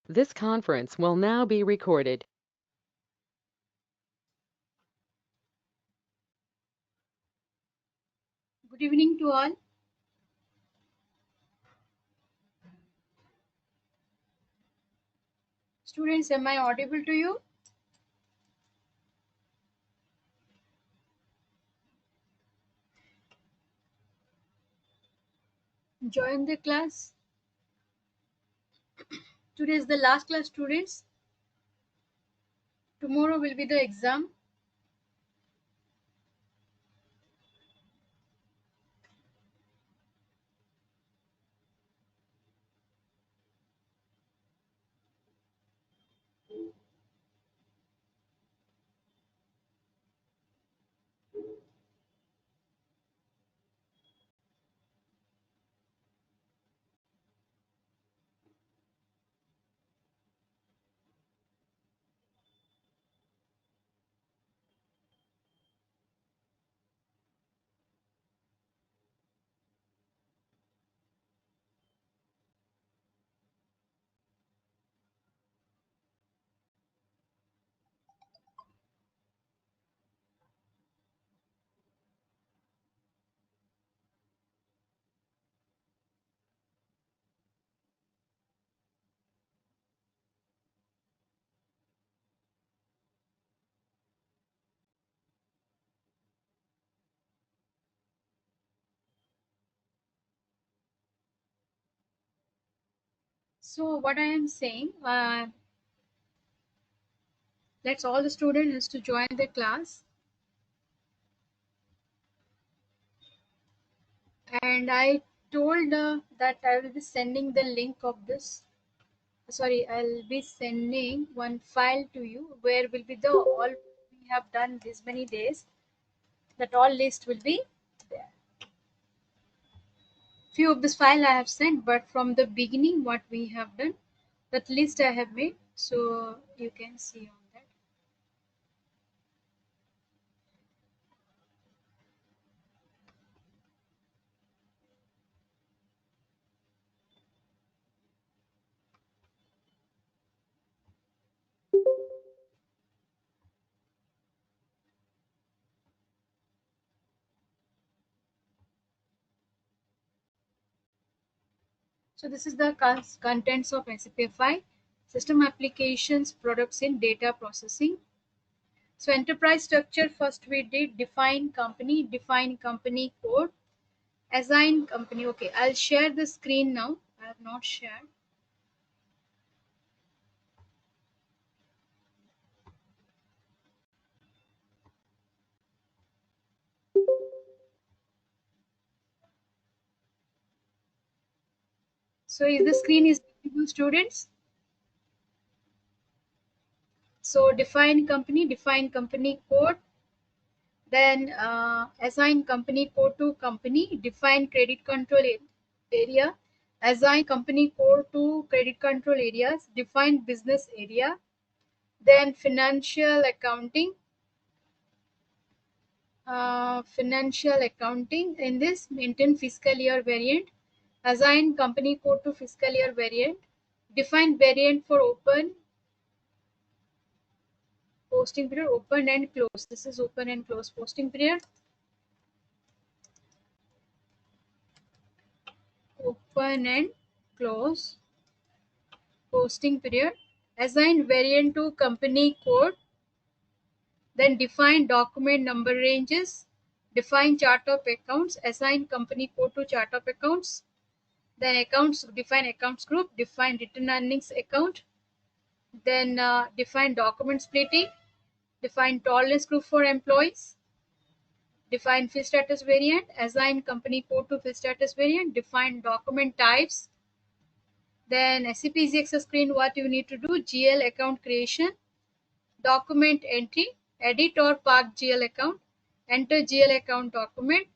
This conference will now be recorded. Good evening to all. Students, am I audible to you? Join the class. Today is the last class, students. Tomorrow will be the exam. So what I am saying, let's all the students to join the class. And I told that I will be sending the link of this. Sorry, I'll be sending one file to you where will be the all we have done this many days. That all list will be there. Few of this file I have sent, but from the beginning what we have done, that list I have made, so you can see on that. So this is the contents of SAPFI, system applications, products in data processing. So enterprise structure, first we did define company code, assign company. Okay, I'll share the screen now. I have not shared. So is the screen is visible, students? So define company code, then assign company code to company, define credit control area, assign company code to credit control areas, define business area, then financial accounting. In this, maintain fiscal year variant, assign company code to fiscal year variant, define variant for open posting period, open and close. This is open and close posting period. Open and close posting period. Assign variant to company code. Then define document number ranges. Define chart of accounts. Assign company code to chart of accounts. Then accounts, define accounts group. Define return earnings account. Then define document splitting. Define tolerance group for employees. Define field status variant. Assign company code to field status variant. Define document types. Then SAP EasyAccess screen, what you need to do, GL account creation, document entry, edit or park GL account, enter GL account document,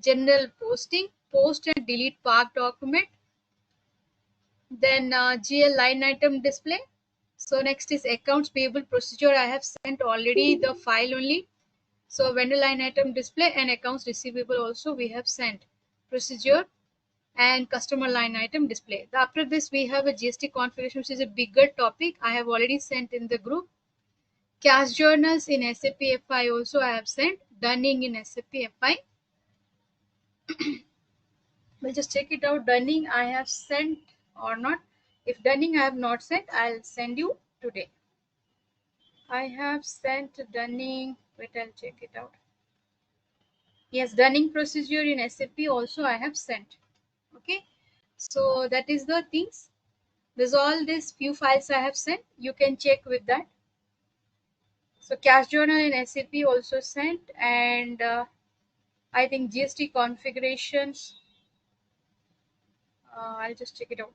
general posting, post and delete park document, then GL line item display. So next is accounts payable procedure. I have sent already the file only. So vendor line item display and accounts receivable also we have sent procedure. and customer line item display. After this, we have a GST configuration, which is a bigger topic. I have already sent in the group. Cash journals in SAP FI also I have sent. Dunning in SAP FI. We'll just check it out. Dunning I have sent or not. If Dunning I have not sent, I'll send you today. I have sent Dunning. Wait, I'll check it out. Yes, Dunning procedure in SAP also I have sent. Okay, so that is the things. There's all these few files I have sent. You can check with that. So cash journal in SAP also sent, and I think GST configurations. I'll just check it out.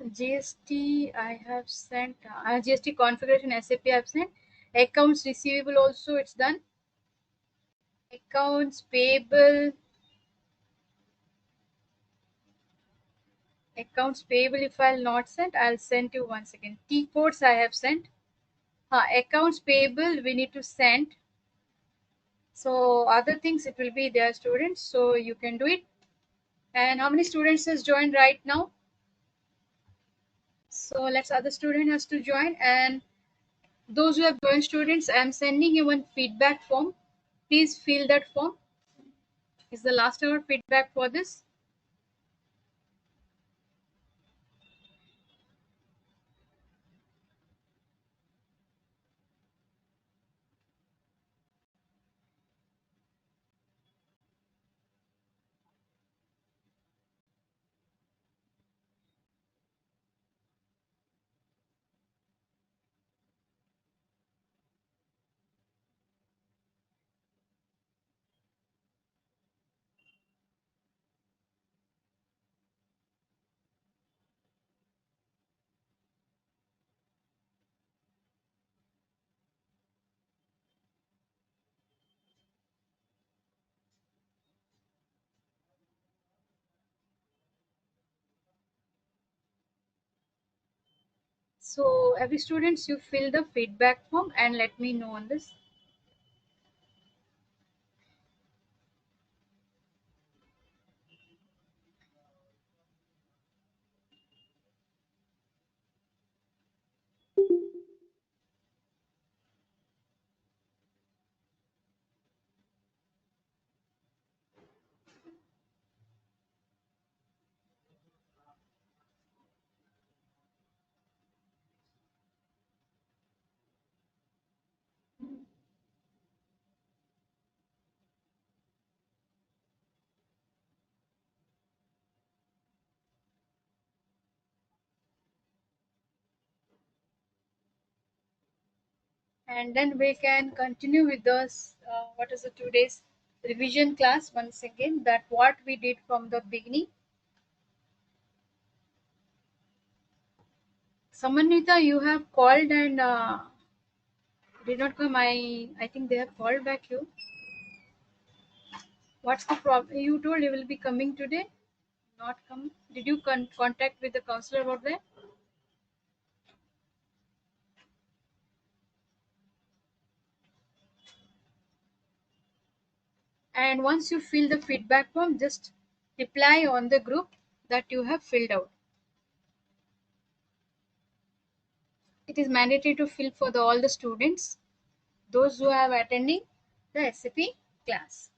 GST I have sent. GST configuration SAP I have sent. Accounts receivable also it's done. Accounts payable. Accounts payable if I'll not sent, I'll send you once again. T codes I have sent. Accounts payable we need to send. So other things it will be there students, so you can do it. And how many students has joined right now? So let's other student has to join, and those who have joined students, I am sending you one feedback form. Please fill that form. Is the last hour feedback for this. So every students you fill the feedback form and let me know on this. And then we can continue with this what is the today's revision class once again, that what we did from the beginning. Samanita, you have called and did not come. I think they have called back you. What's the problem? You told you will be coming today, not come. Did you contact with the counselor about that? And once you fill the feedback form, just reply on the group that you have filled out. It is mandatory to fill for all the students, those who have attending the SAP class.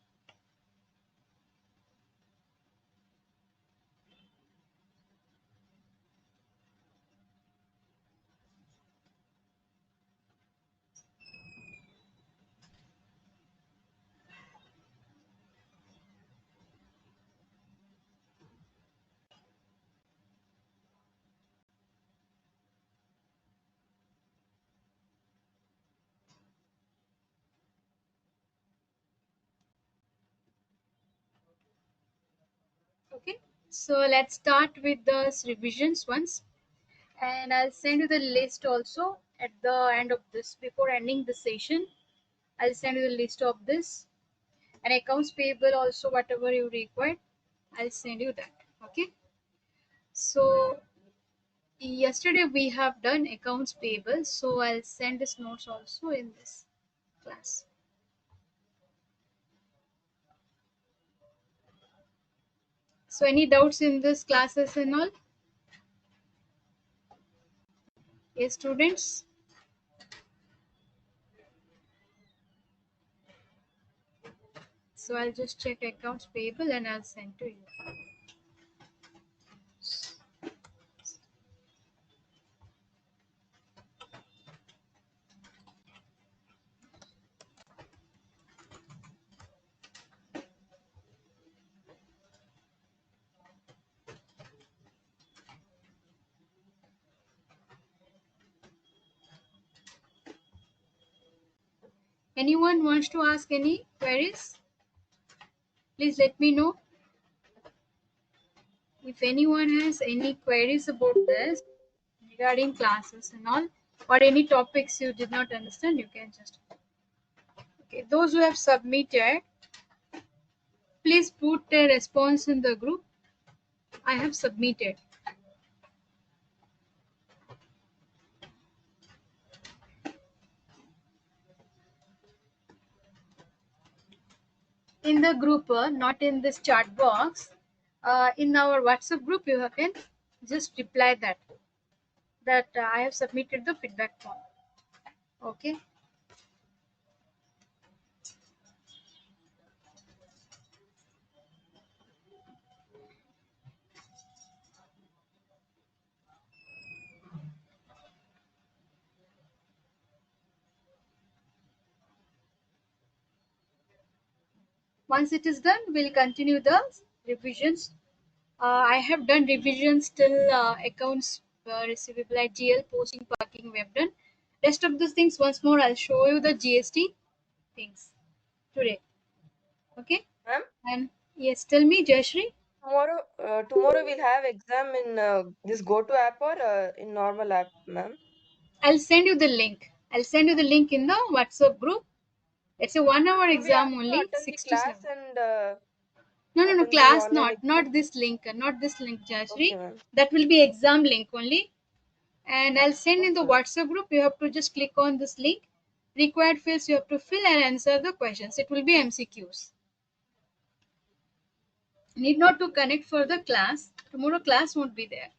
Okay, so let's start with the revisions once, and I'll send you the list also at the end of this. Before ending the session, I'll send you the list of this, and accounts payable also, whatever you require, I'll send you that. Okay, so yesterday we have done accounts payable, so I'll send this notes also in this class. So any doubts in this classes and all? Yes, students? So I'll just check accounts payable and I'll send to you. Anyone wants to ask any queries? Please let me know. If anyone has any queries about this regarding classes and all, or any topics you did not understand, you can just. Okay, those who have submitted, please put a response in the group. I have submitted. In the group, not in this chat box. In our WhatsApp group, you can just reply that I have submitted the feedback form. Okay. Once it is done, we'll continue the revisions. I have done revisions till accounts receivable at GL, posting, parking, we have done. Rest of the things once more I'll show you the GST things today. Okay. Ma'am, And yes, tell me, Jayashree. tomorrow we'll have exam in this GoTo app or in normal app, ma'am. I'll send you the link. I'll send you the link in the WhatsApp group. It's a 1 hour So we have exam to only, attend the 6 to class 7. and No, attend the class online not exam. this link, Okay, Jayashree. ma'am. That will be exam link only. And I'll send in the Okay. WhatsApp group. You have to just click on this link. Required fields you have to fill and answer the questions. It will be MCQs. Need not to connect for the class. Tomorrow class won't be there.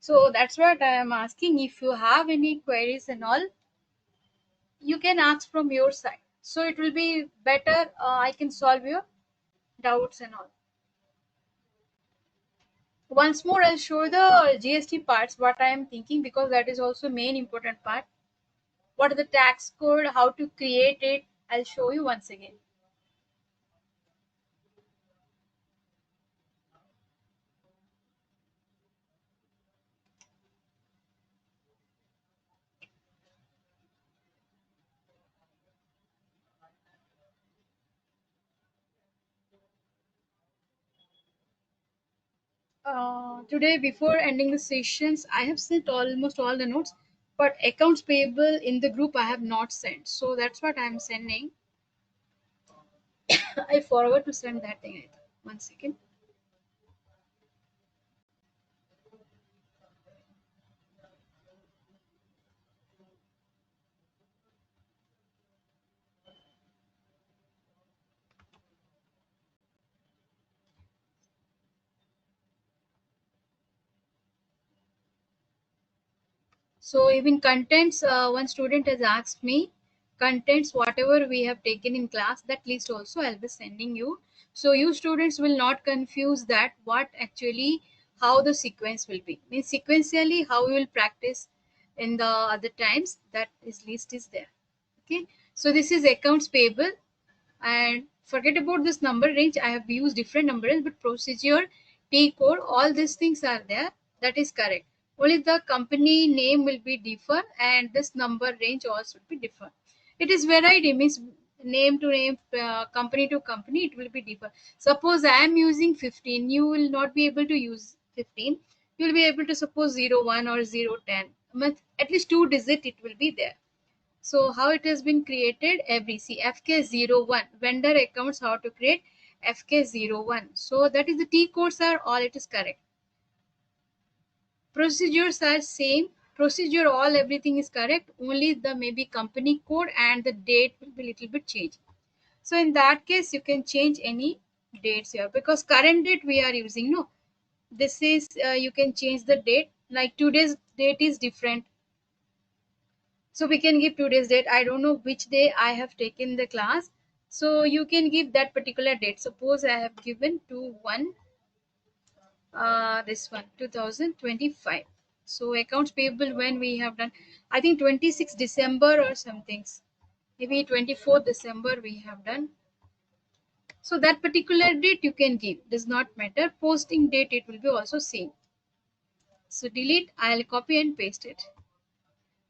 So that's what I am asking. If you have any queries and all, you can ask from your side. So it will be better. I can solve your doubts and all. Once more, I'll show the GST parts, what I am thinking, because that is also main important part. What is the tax code, how to create it, I'll show you once again. Today, before ending the sessions, I have sent almost all the notes, but accounts payable in the group I have not sent. So that's what I'm sending. I forgot to send that thing. One second. So even contents, one student has asked me, contents, whatever we have taken in class, that list also I'll be sending you. So you students will not confuse that what actually, how the sequence will be. Means sequentially, how you will practice in the other times, that is list is there. Okay. So this is accounts payable. And forget about this number range. I have used different number range, but procedure, T code, all these things are there. That is correct. Only the company name will be different and this number range also will be different. It is variety, means name to name, company to company, it will be different. Suppose I am using 15, you will not be able to use 15. You will be able to suppose 01 or 010. At least 2 digit it will be there. So how it has been created, every see FK01 vendor accounts, how to create FK01. So that is the T codes are all, it is correct. Procedures are same. Procedure all everything is correct. Only the maybe company code and the date will be little bit changed. So in that case, you can change any dates here because current date we are using no. This is you can change the date, like today's date is different, so we can give today's date. I don't know which day I have taken the class, so you can give that particular date. Suppose I have given to one this one 2025. So accounts payable when we have done, I think 26 December or something, maybe 24 December we have done. So that particular date you can give, does not matter. Posting date it will be also same. So delete, I'll copy and paste it.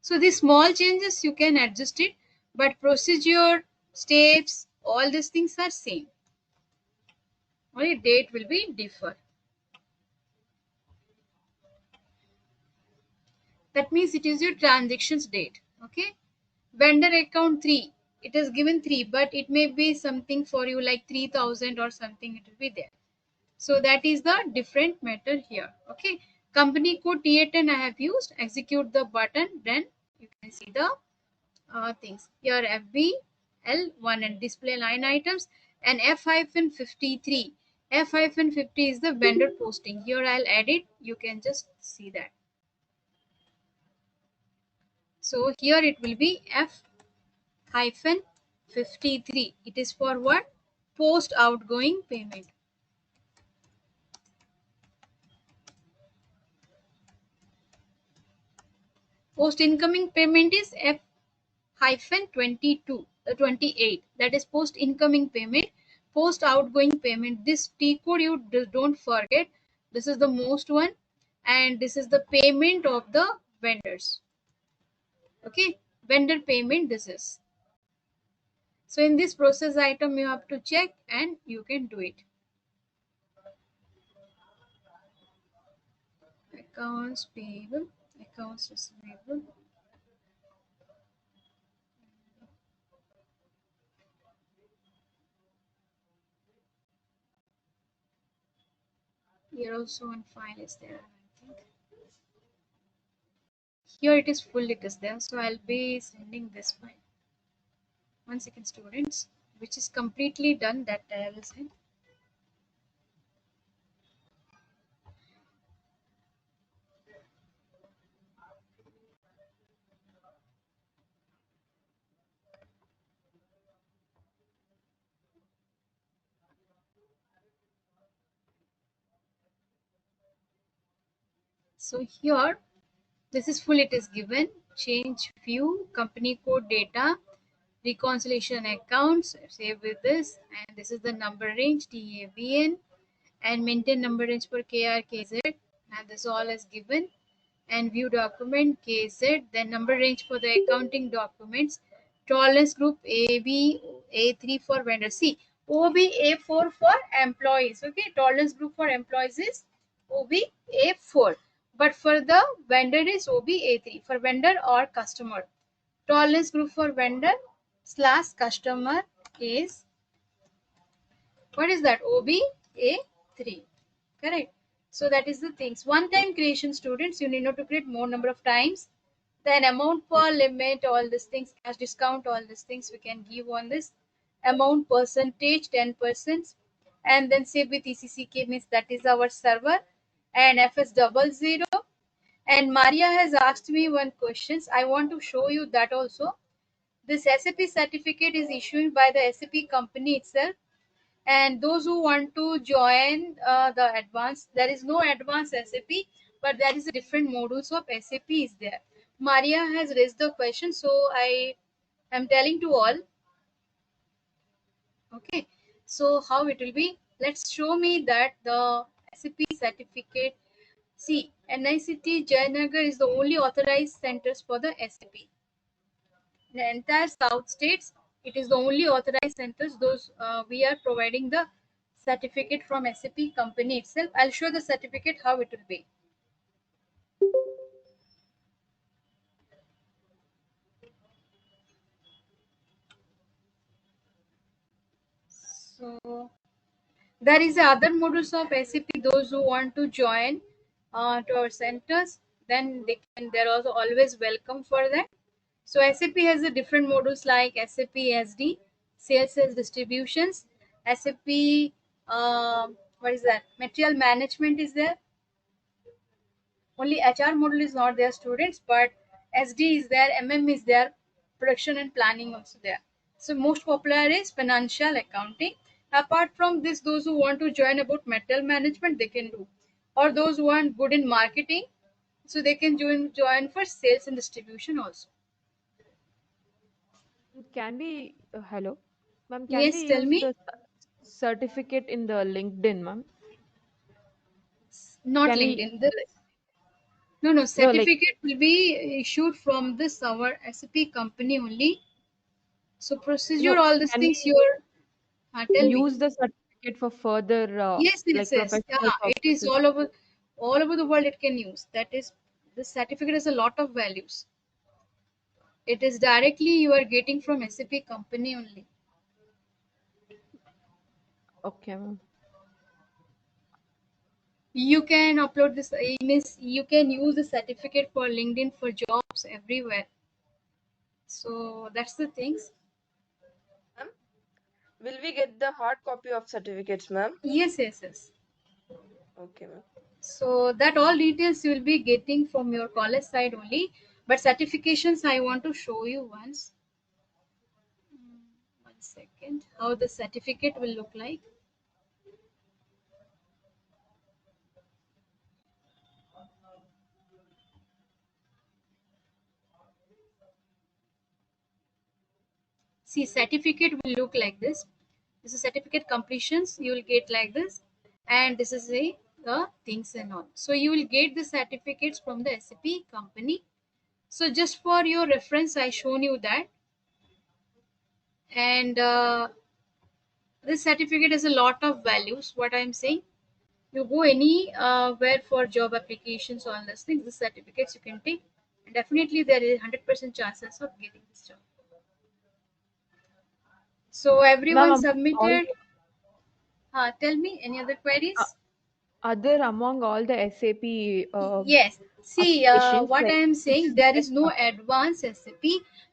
So these small changes you can adjust it, but procedure, steps, all these things are same. Only date will be differ. That means it is your transactions date. Okay. Vendor account 3. It is given 3, but it may be something for you like 3000 or something, it will be there. So that is the different matter here. Okay. Company code TA10 I have used. Execute the button. Then you can see the things. Here FBL1 and display line items and F-53. F-50 is the vendor posting. Here I'll add it. You can just see that. So here it will be F-53. It is for what? Post outgoing payment. Post incoming payment is F-22, 28. That is post incoming payment. Post outgoing payment. This T code you don't forget. This is the most one, and this is the payment of the vendors. Okay, vendor payment. This is. So in this process item you have to check and you can do it. Accounts payable, accounts receivable. Here also one file is there, I think. Here it is full, it is there. So I'll be sending this file. 1 second, students, which is completely done, that I will send. So here, this is full, it is given. Change view, company code data, reconciliation accounts, save with this, and this is the number range TAVN, and maintain number range for KRKZ, and this all is given. And view document KZ, then number range for the accounting documents, tolerance group AB A3 for vendor. See, OB A4 for employees. Okay, tolerance group for employees is OB A4, but for the vendor is OB A3 for vendor or customer. Tolerance group for vendor / customer is, what is that? OB A3. Correct. So that is the things. One time creation, students, you need not to create more number of times. Then amount per limit, all these things, cash discount, all these things we can give on this. Amount percentage 10%, and then save with ECCK means that is our server, and FS00. And Maria has asked me one question. I want to show you that also. This SAP certificate is issued by the SAP company itself, and those who want to join the advanced, there is no advanced SAP, but there is a different modules of SAP is there. Maria has raised the question, so I am telling to all. Okay, so how it will be, let's show me that the SAP certificate. See, NICT Jayanagar is the only authorized centers for the SAP. The entire South states, it is the only authorized centers. Those we are providing the certificate from SAP company itself. I'll show the certificate how it will be. So there is other modules of SAP. Those who want to join to our centers, then they can. They're also always welcome for that. So SAP has a different modules like SAP SD, sales distributions, SAP. What is that? Material management is there. Only HR module is not there, students, but SD is there, MM is there, production and planning also there. So most popular is financial accounting. Apart from this, those who want to join about material management, they can do, or those who want good in marketing, so they can join for sales and distribution also. Can we, hello, ma'am, can Yes, we tell use me. the certificate in the LinkedIn, ma'am? Not Can we, LinkedIn. No, no, like, certificate will be issued from this our SAP company only. So procedure, no, all these can things we you're tell me. use the certificate for further, Yes, yes, like, yes. professional Yeah, it is purposes? all over the world it can use. That is, this certificate has a lot of values. It is directly you are getting from SAP company only. Okay, ma'am. You can upload this means you can use the certificate for LinkedIn for jobs everywhere. So that's the things. Ma'am, will we get the hard copy of certificates, ma'am? Yes, yes, yes. Okay, ma'am. So that all details you will be getting from your college side only. But certifications I want to show you once. 1 second. How the certificate will look like. See, certificate will look like this. This is certificate completions. You will get like this, and this is the things and all. So you will get the certificates from the SAP company. So just for your reference, I shown you that, and this certificate has a lot of values. What I am saying, you go any where for job applications, all those things. The certificates you can take, and definitely there is 100% chances of getting this job. So Ma'am, everyone among all, submitted. Tell me any other uh, queries. other among all the SAP Yes. See, applications, what I like, am which saying, is the there is best no one? advanced SAP,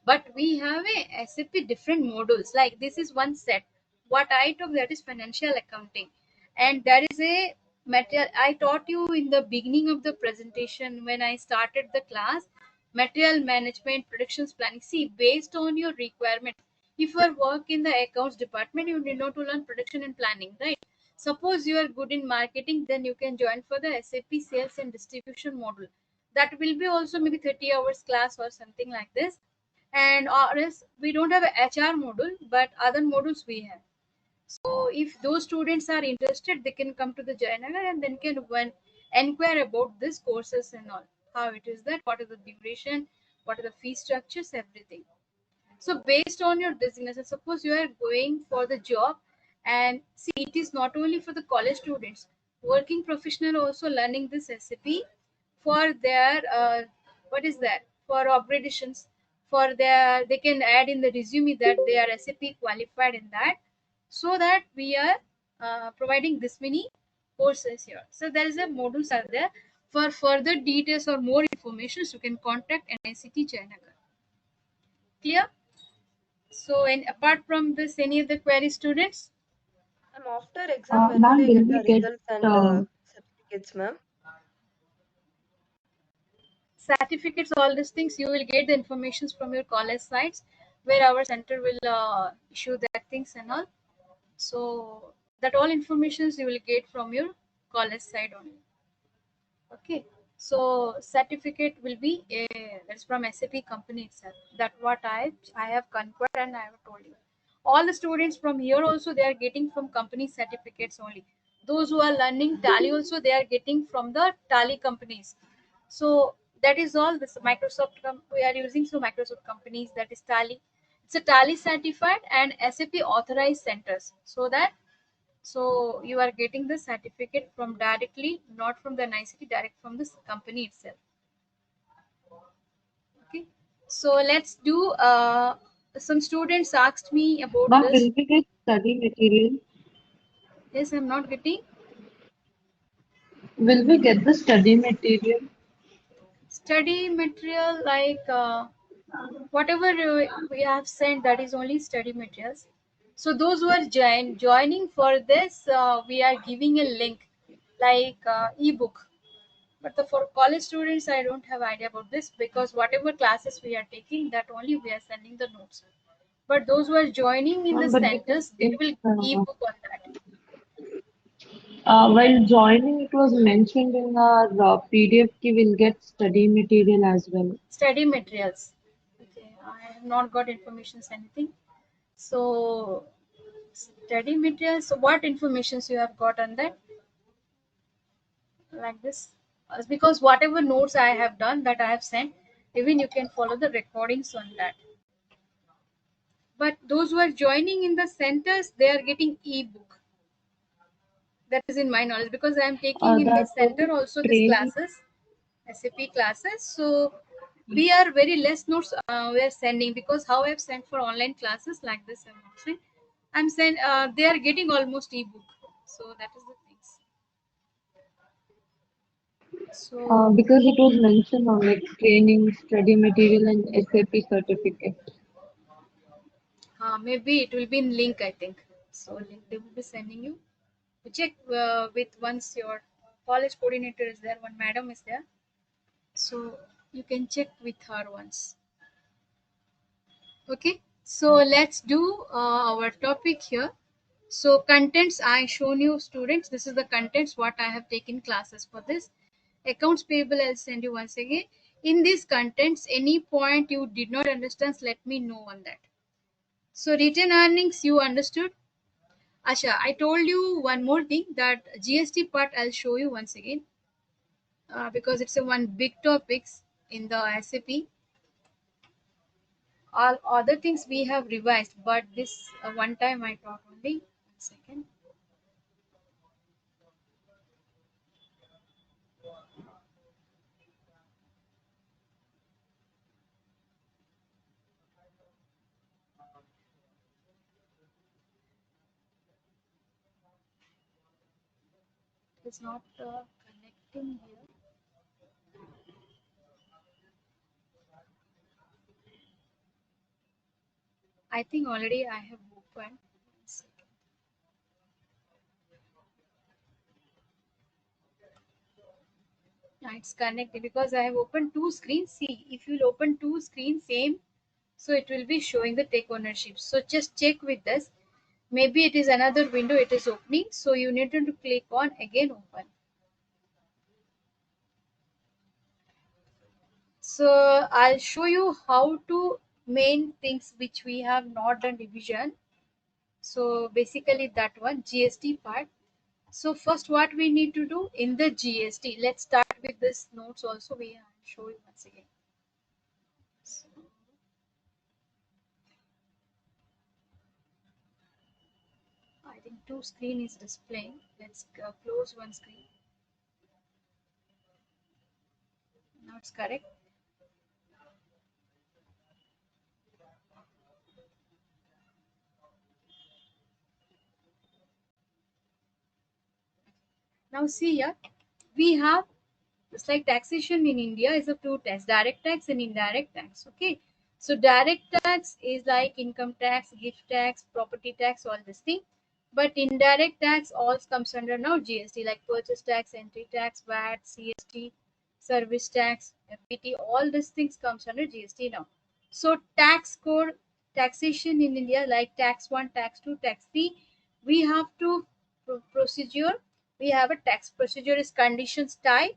but we have a SAP different modules. Like this is one set. What I took, that is financial accounting, and there is a material. I taught you in the beginning of the presentation when I started the class. Material management, productions planning. See, based on your requirement, if you are work in the accounts department, you need not to learn production and planning, right? Suppose you are good in marketing, then you can join for the SAP sales and distribution module. That will be also maybe 30 hours class or something like this. And or else we don't have a HR module, but other modules we have. So if those students are interested, they can come to the Jayanagar and then can inquire about this courses and all. How it is that, what is the duration, what are the fee structures, everything. So based on your designation, suppose you are going for the job, and see, it is not only for the college students, working professional also learning this SAP for their what is that, for upgradations, for their, they can add in the resume that they are SAP qualified in that, so that we are providing this many courses here. So there is a modules are there. For further details or more information, you can contact NICT Jayanagar. Clear? So, and apart from this, any other query, students? Ma'am, after exam, when will Ma'am, I will get we the get results and uh, certificates, ma'am? Certificates, all these things, you will get the informations from your college sites, where our center will issue that things and all. So, that all informations you will get from your college side only. Okay. So, certificate will be that's from SAP company itself. That what I have conquered and I have told you. All the students from here also, they are getting from company certificates only. Those who are learning Tally also, they are getting from the Tally companies. So that is all. This Microsoft we are using, so Microsoft companies, that is Tally. It's a Tally certified and SAP authorized centers, so that, so you are getting the certificate from directly, not from the NICT, direct from this company itself. Okay. So let's do. Some students asked me about ma'am, this. will we get study material? Yes, I'm not getting Will we get the study material? study material like whatever we have sent. That is only study materials. So those who are joining for this, we are giving a link like ebook. But for college students, I don't have idea about this, because whatever classes we are taking, that only we are sending the notes. But those who are joining in the But because centers, they if will ebook on that. while joining, it was mentioned in our PDF ki will get study material as well. Study materials. Okay, I have not got informations anything. So study materials. So what informations you have got on that? Like this. Because whatever notes I have done, that I have sent, even you can follow the recordings on that. But those who are joining in the centers, they are getting ebook. That is in my knowledge, because I am taking in the That was center also these training. classes, SAP classes. So we are very less notes we are sending, because how I've sent for online classes like this, I'm send they are getting almost ebook. So that is the things. So Because it was mentioned on like training, study material, and SAP certificate. maybe it will be in link, I think. So link they will be sending you. You check with once your college coordinator is there, one madam is there. So you can check with her once. Okay, so let's do our topic here. So contents, I shown you students, this is the contents what I have taken classes for this. Accounts payable, I'll send you once again. In these contents, any point you did not understand, let me know on that. So written earnings you understood. Asha, I told you one more thing, that GST part I'll show you once again, because it's a one big topics in the SAP. All other things we have revised, but this one time I taught only. 1 second. It's not connecting here. I think already I have opened. 1 second. Yeah, it's connected because I have opened two screens. See, if you'll open two screens same, so it will be showing the take ownership. So just check with this. Maybe it is another window it is opening. So you need to click on again open. So I'll show you how to main things which we have not done revision. So basically that one GST part. So first what we need to do in the GST, let's start with this notes also, we show you once again. So, I think two screen is displaying. Let's close one screen. Now it's correct. Now see here, we have, it's like taxation in India is of two tax, direct tax and indirect tax. Okay, so direct tax is like income tax, gift tax, property tax, all this thing. But indirect tax all comes under now GST, like purchase tax, entry tax, VAT, CST, service tax, FBT, all these things comes under GST now. So tax code, taxation in India, like tax 1, tax 2, tax 3, we have to procedure. We have a tax procedure is conditions type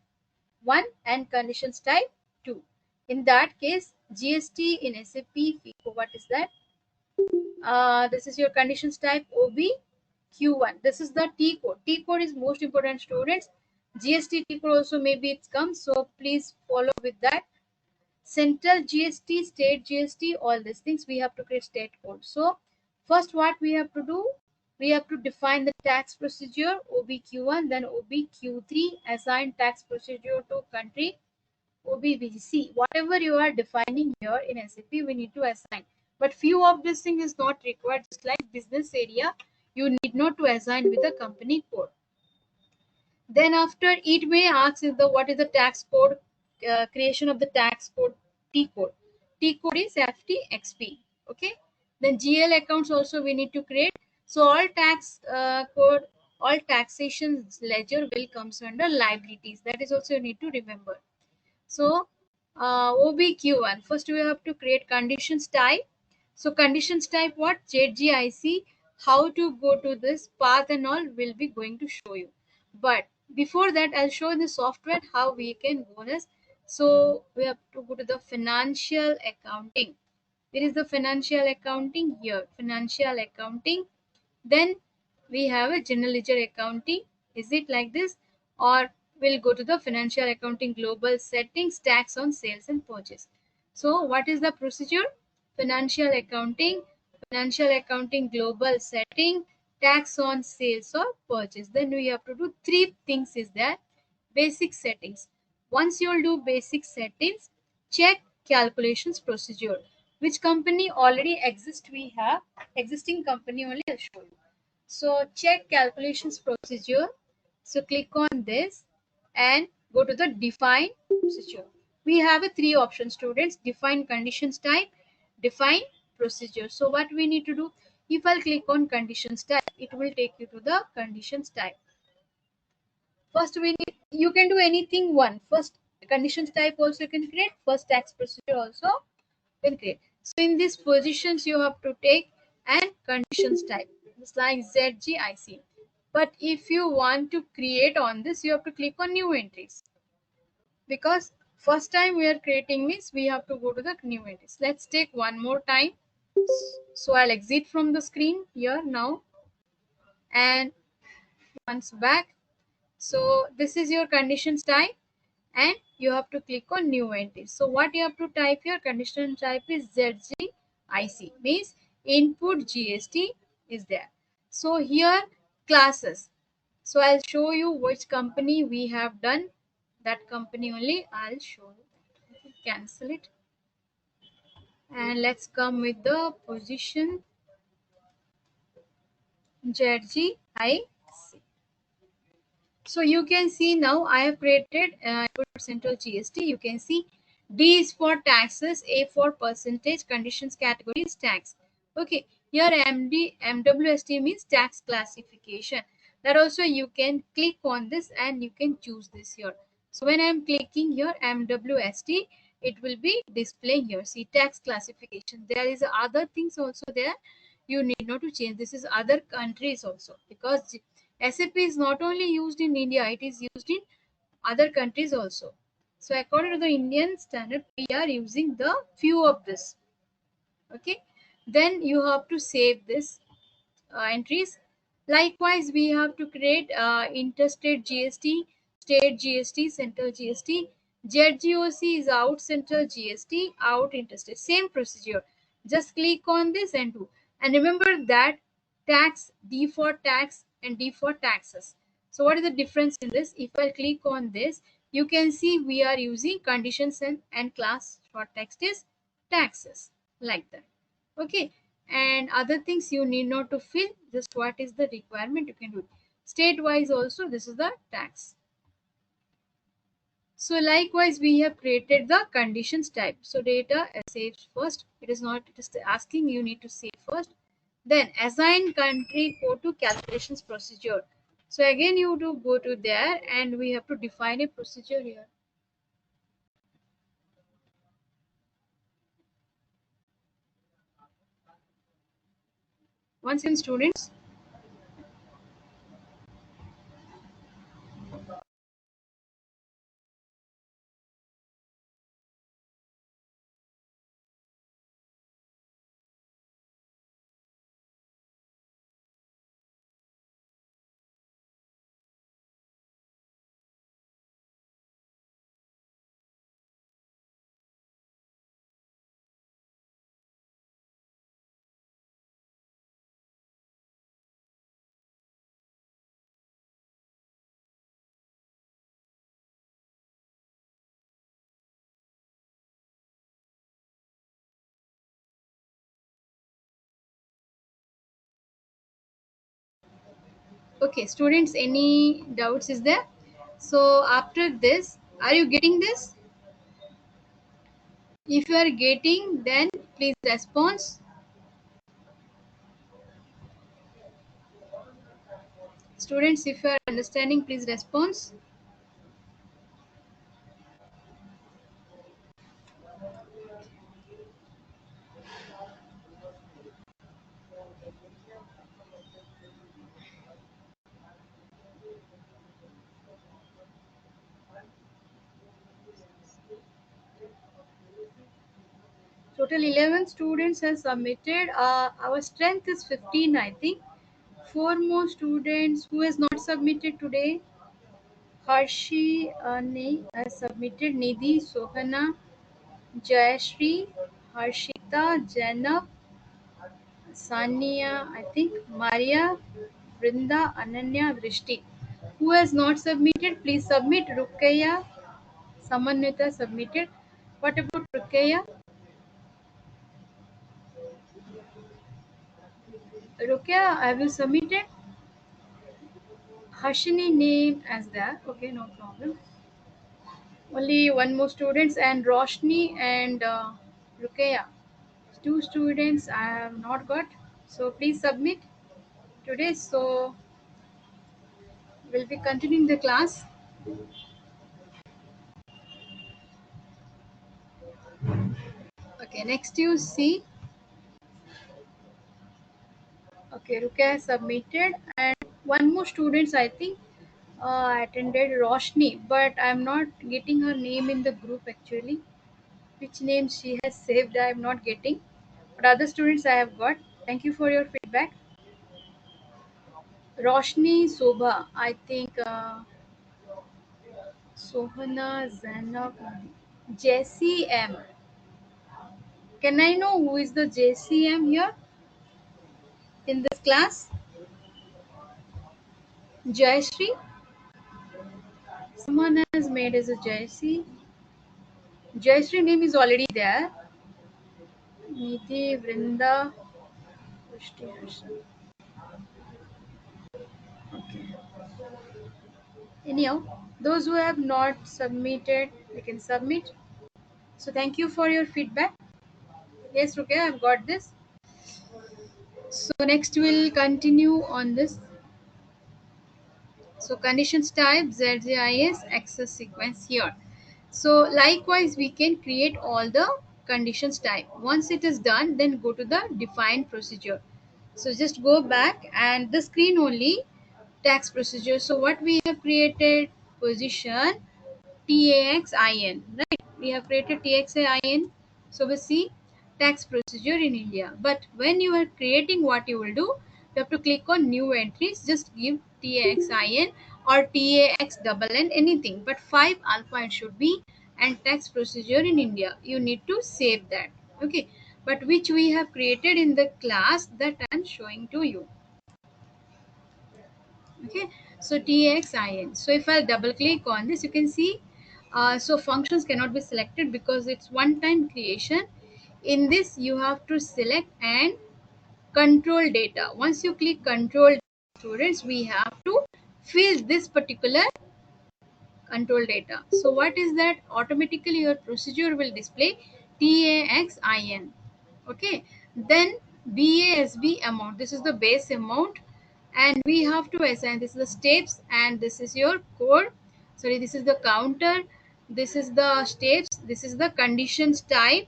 1 and conditions type 2. In that case, GST in SAP FICO, what is that? This is your conditions type OBQ1. This is the T code. T code is most important, students. GST T code also maybe it's come, so please follow with that. Central GST, state GST, all these things we have to create state code. So first what we have to do, we have to define the tax procedure OBQ1, then OBQ3, assign tax procedure to country OBBC. Whatever you are defining here in SAP, we need to assign. But few of this thing is not required. Just like business area, you need not to assign with the company code. Then after it may ask is the what is the tax code, creation of the tax code, T code. T code is FTXP. Okay. Then GL accounts also we need to create. So all tax code all taxation ledger will comes under liabilities. That is also you need to remember. So OBQ1, first we have to create conditions type. So conditions type what? ZGIC. How to go to this path and all will be going to show you. But before that, I'll show the software how we can go this. So we have to go to the financial accounting. There is the financial accounting here. Financial accounting. Then we have a general ledger accounting. Is it like this? Or we'll go to the financial accounting global settings, tax on sales and purchase. So what is the procedure? Financial accounting global setting, tax on sales or purchase. Then we have to do three things is there. Basic settings. Once you'll do basic settings, check calculations procedure. Which company already exists we have. Existing company only I'll show you. So check calculations procedure. So click on this and go to the define procedure. We have a three options, students: define conditions type, define procedure. So what we need to do, if I'll click on conditions type, it will take you to the conditions type. First we need, you can do anything one. First conditions type also you can create, first tax procedure also you can create. So in these positions you have to take and conditions type. It's like ZGIC. But if you want to create on this, you have to click on new entries. Because first time we are creating this, we have to go to the new entries. Let's take one more time. So I'll exit from the screen here now. And once back. So this is your conditions type and you have to click on new entries. So what you have to type here, condition type is ZGIC, means input GST is there. So here classes. So I'll show you which company we have done. That company only I'll show you. Cancel it. And let's come with the position ZGIC. So you can see now I have created central GST. You can see D is for taxes, A for percentage, conditions category is tax. Okay, here MWST means tax classification. That also you can click on this and you can choose this here. So when I'm clicking here MWST, it will be displaying here. See, tax classification. There is other things also there. You need not to change. This is other countries also, because SAP is not only used in India, it is used in other countries also. So according to the Indian standard, we are using the few of this. Okay. Then you have to save this entries. Likewise, we have to create interstate GST, state GST, central GST. ZGOC is out central GST, out interstate. Same procedure. Just click on this and do. And remember that tax, D for tax and D for taxes. So what is the difference in this? If I click on this, you can see we are using conditions and class for text is taxes, like that. Okay. And other things you need not to fill, just what is the requirement you can do. State wise also this is the tax. So likewise we have created the conditions type. So data saves first. It is not, it is asking you need to save first. Then assign country code to calculations procedure. So again you do go to there and we have to define a procedure here. Once again, students, okay, students, any doubts is there? So after this, are you getting this? If you are getting, then please response. Students, if you are understanding, please respond. Total 11 students have submitted. Our strength is 15, I think. 4 more students who has not submitted today. Harshi has submitted. Nidhi, Sohana, Jayashri, Harshita, Janab, Sania, I think, Maria, Brinda, Ananya, Vrishti. Who has not submitted, please submit. Rukaya, Samanvita submitted. What about Rukaya? Rukaya, have you submitted? Harshini name as that. Okay, no problem. Only one more students and Roshni and Rukaya. Two students I have not got. So please submit today. So we'll be continuing the class. Okay, next you see. Okay, Rukaya has submitted and one more students I think attended Roshni, but I'm not getting her name in the group actually. Which name she has saved, I am not getting. But other students I have got. Thank you for your feedback. Roshni Sobha, I think Sohana Zainab, Jessie M. Can I know who is the JCM here in this class? Jayashree? Someone has made as a Jayashree. Jayashree name is already there. Nidhi, Vrinda, Pushti, Harshal. Okay. Anyhow, those who have not submitted, they can submit. So thank you for your feedback. Yes, okay, I've got this. So next we'll continue on this. So conditions type ZJIS access sequence here. So likewise, we can create all the conditions type. Once it is done, then go to the define procedure. So just go back and the screen only tax procedure. So what we have created position TAXIN, right? We have created TAXIN. So we see tax procedure in India. But when you are creating, what you will do, you have to click on new entries. Just give TAXIN or TAXNN, anything. But 5 alpha it should be, and tax procedure in India. You need to save that. Okay. But which we have created in the class that I am showing to you. Okay, so TXIN. So if I double click on this, you can see so functions cannot be selected because it's one time creation. In this you have to select and control data. Once you click control students, we have to fill this particular control data. So what is that? Automatically your procedure will display TAXIN. Okay, then BASB amount, this is the base amount, and we have to assign, this is the steps and this is your code. Sorry, this is the counter, this is the steps, this is the conditions type,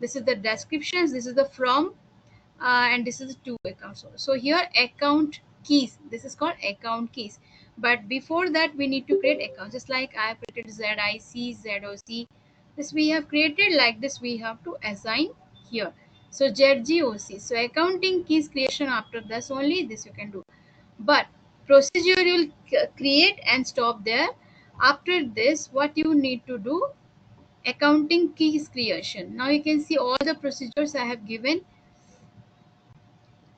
this is the descriptions, this is the from, and this is two accounts. So here account keys, this is called account keys. But before that we need to create accounts, just like I have created ZIC, ZOC. This we have created, like this we have to assign here. So ZGOC, so accounting keys creation, after this only this you can do. But procedure you will create and stop there. After this, what you need to do, accounting keys creation. Now you can see all the procedures I have given.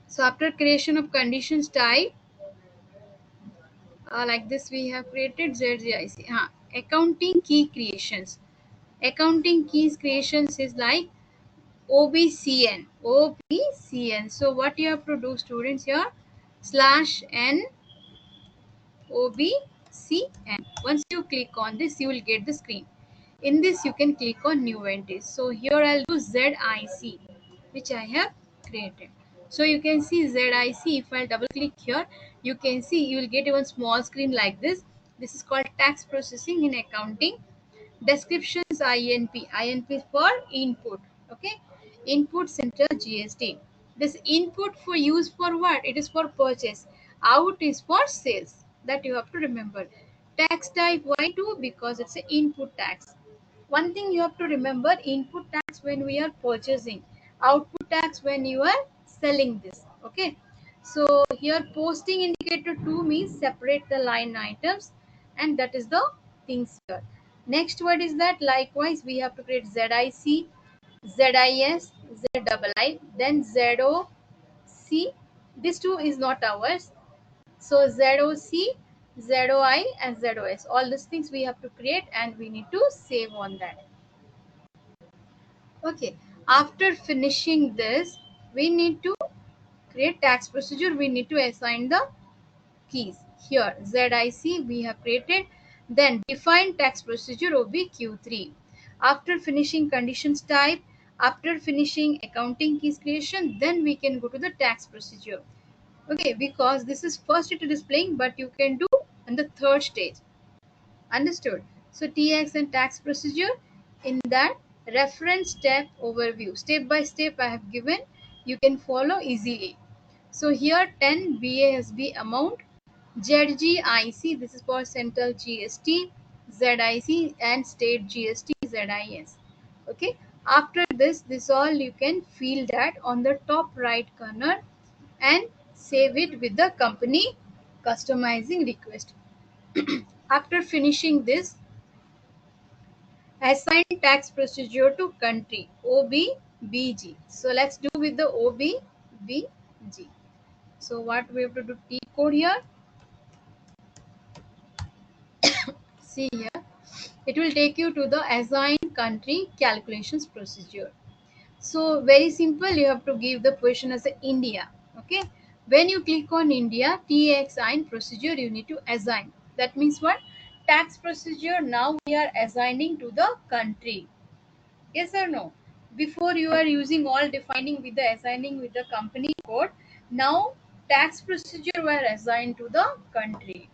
So after creation of conditions type, like this we have created ZGIC. Accounting key creations. Accounting keys creations is like OBCN. OBCN. So what you have to do, students, here /n OBCN. Once you click on this, you will get the screen. In this, you can click on new entries. So here I'll do ZIC, which I have created. So you can see ZIC. If I double click here, you can see you will get one small screen like this. This is called tax processing in accounting. Descriptions INP. INP is for input. Okay. Input center GST. This input for use for what? It is for purchase. Out is for sales. That you have to remember. Tax type why 2? Because it's an input tax. One thing you have to remember, input tax when we are purchasing, output tax when you are selling this. Okay. So here posting indicator 2 means separate the line items, and that is the things here. Next word is that likewise we have to create ZIC, ZIS, ZII, then ZOC. This two is not ours. So ZOC, ZOI and ZOS. All these things we have to create and we need to save on that. Okay. After finishing this, we need to create tax procedure. We need to assign the keys. Here ZIC we have created, then define tax procedure OBQ3. After finishing conditions type, after finishing accounting keys creation, then we can go to the tax procedure. Okay, because this is first it is displaying, but you can do on the third stage. Understood? So TX and tax procedure, in that reference step overview, step by step I have given, you can follow easily. So here 10 BASB amount, ZGIC, this is for central GST, ZIC and state GST, ZIS. Okay. After this all you can fill that on the top right corner and save it with the company customizing request. After finishing this, assign tax procedure to country OBBG. So let's do with the OBBG. So what we have to do, T code here. See here, it will take you to the assign country calculations procedure. So very simple, you have to give the position as a India. Okay. When you click on India, TXIN procedure you need to assign. That means what? Tax procedure now we are assigning to the country. Yes or no? Before you are using all defining with the assigning with the company code. Now tax procedure were assigned to the country.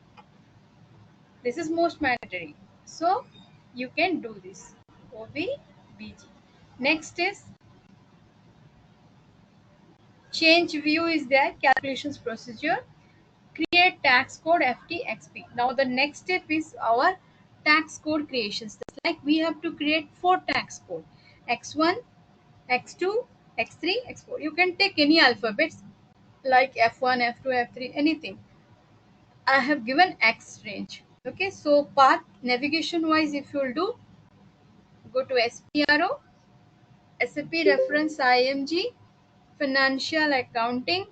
This is most mandatory. So you can do this. OBBG. Next is change view is there, calculations procedure. Create tax code FTXP. Now the next step is our tax code creations. Just like we have to create 4 tax code. X1, X2, X3, X4. You can take any alphabets like F1, F2, F3, anything. I have given X range. Okay, so path navigation wise, if you will do, go to SPRO, SAP reference IMG, financial accounting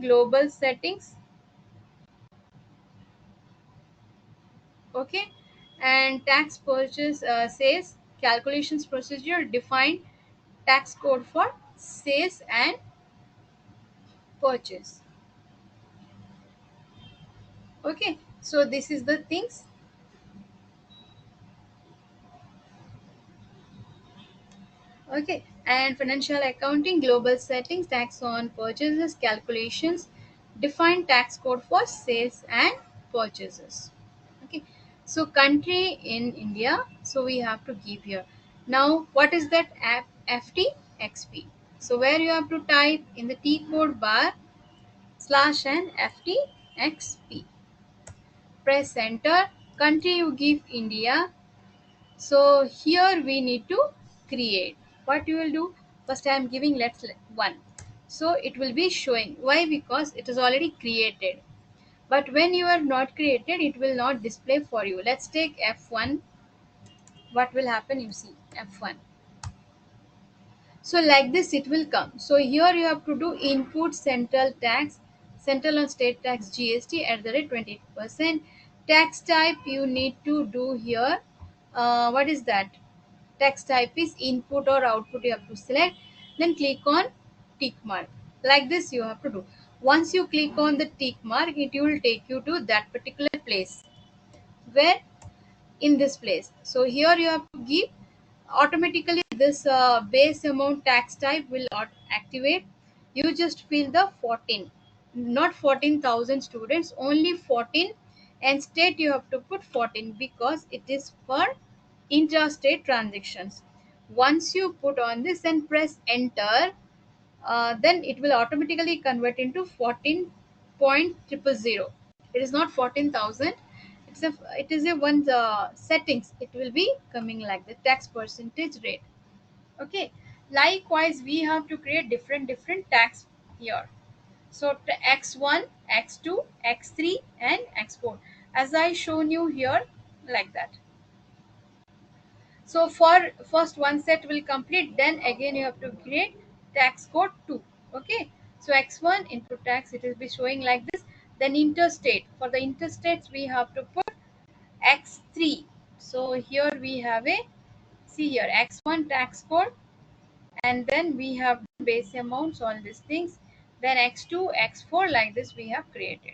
global settings. Okay, and tax purchase sales calculations procedure, define tax code for sales and purchase. Okay, so this is the things. Okay, and financial accounting global settings, tax on purchases calculations, define tax code for sales and purchases. Okay, so country in India, so we have to give here. Now what is that FTXP? So where you have to type in the T code bar slash and FTXP, press enter. Country you give India. So here we need to create. What you will do? First I am giving let's 1. So it will be showing. Why? Because it is already created. But when you are not created, it will not display for you. Let's take F1. What will happen? You see F1. So like this it will come. So here you have to do input central tax, central and state tax GST at the rate 20%. Tax type you need to do here. What is that? Tax type is input or output, you have to select, then click on tick mark. Like this you have to do. Once you click on the tick mark, it will take you to that particular place. Where? In this place. So here you have to give automatically this base amount tax type will not activate. You just fill the 14. not 14,000 students, only 14, and state you have to put 14 because it is for intrastate transactions. Once you put on this and press enter, then it will automatically convert into 14.000. It is not 14,000. It is a one settings. It will be coming like the tax percentage rate. Okay. Likewise, we have to create different tax here. So x1, x2, x3, and x4, as I shown you here, like that. So for first one set will complete, then again you have to create tax code 2. Okay. So x1 input tax, it will be showing like this. Then interstate, for the interstates we have to put x3. So here we have a, see here, x1 tax code, and then we have base amounts, all these things, then x2, x4, like this we have created.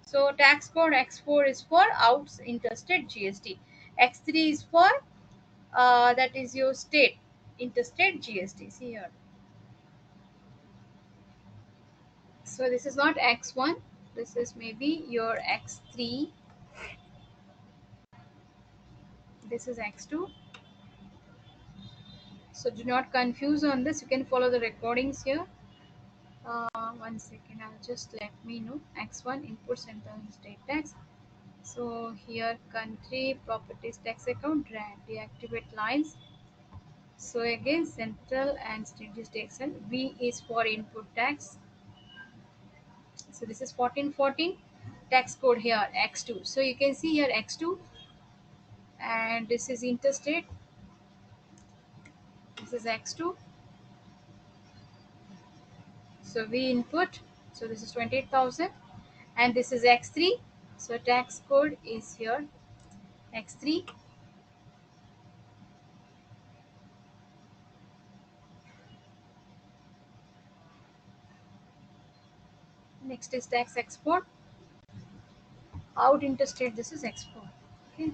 So tax code x4 is for out interstate GST, x3 is for that is your state interstate GST. See here. So this is not x1, this is maybe your x3, this is x2. So do not confuse on this, you can follow the recordings here. One second, I'll just let me know. X1 input central state tax. So here country properties tax account, deactivate lines. So again central and state jurisdiction. V is for input tax. So this is 1414. Tax code here x2. So you can see here x2, and this is interstate. This is x2. So we input. So this is 28,000, and this is x3. So tax code is here x3. Next is tax export. Out interstate, this is export. Okay.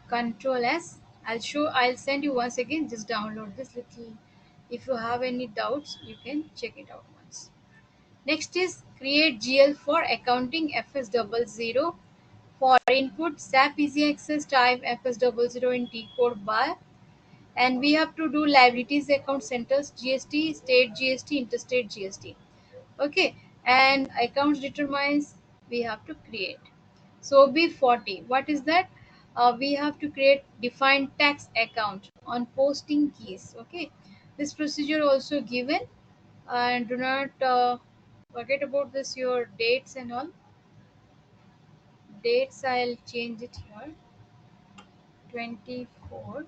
Control S. I'll send you once again. Just download this little. If you have any doubts, you can check it out once. Next is create GL for accounting FS00 for input SAP Easy Access type FS00 in T code bar, and we have to do liabilities account centers GST, state GST, interstate GST. Okay, and accounts determines we have to create. So B40, what is that? We have to create defined tax account on posting keys. Okay, this procedure also given, and do not forget about this, your dates and all. Dates I'll change it here. 24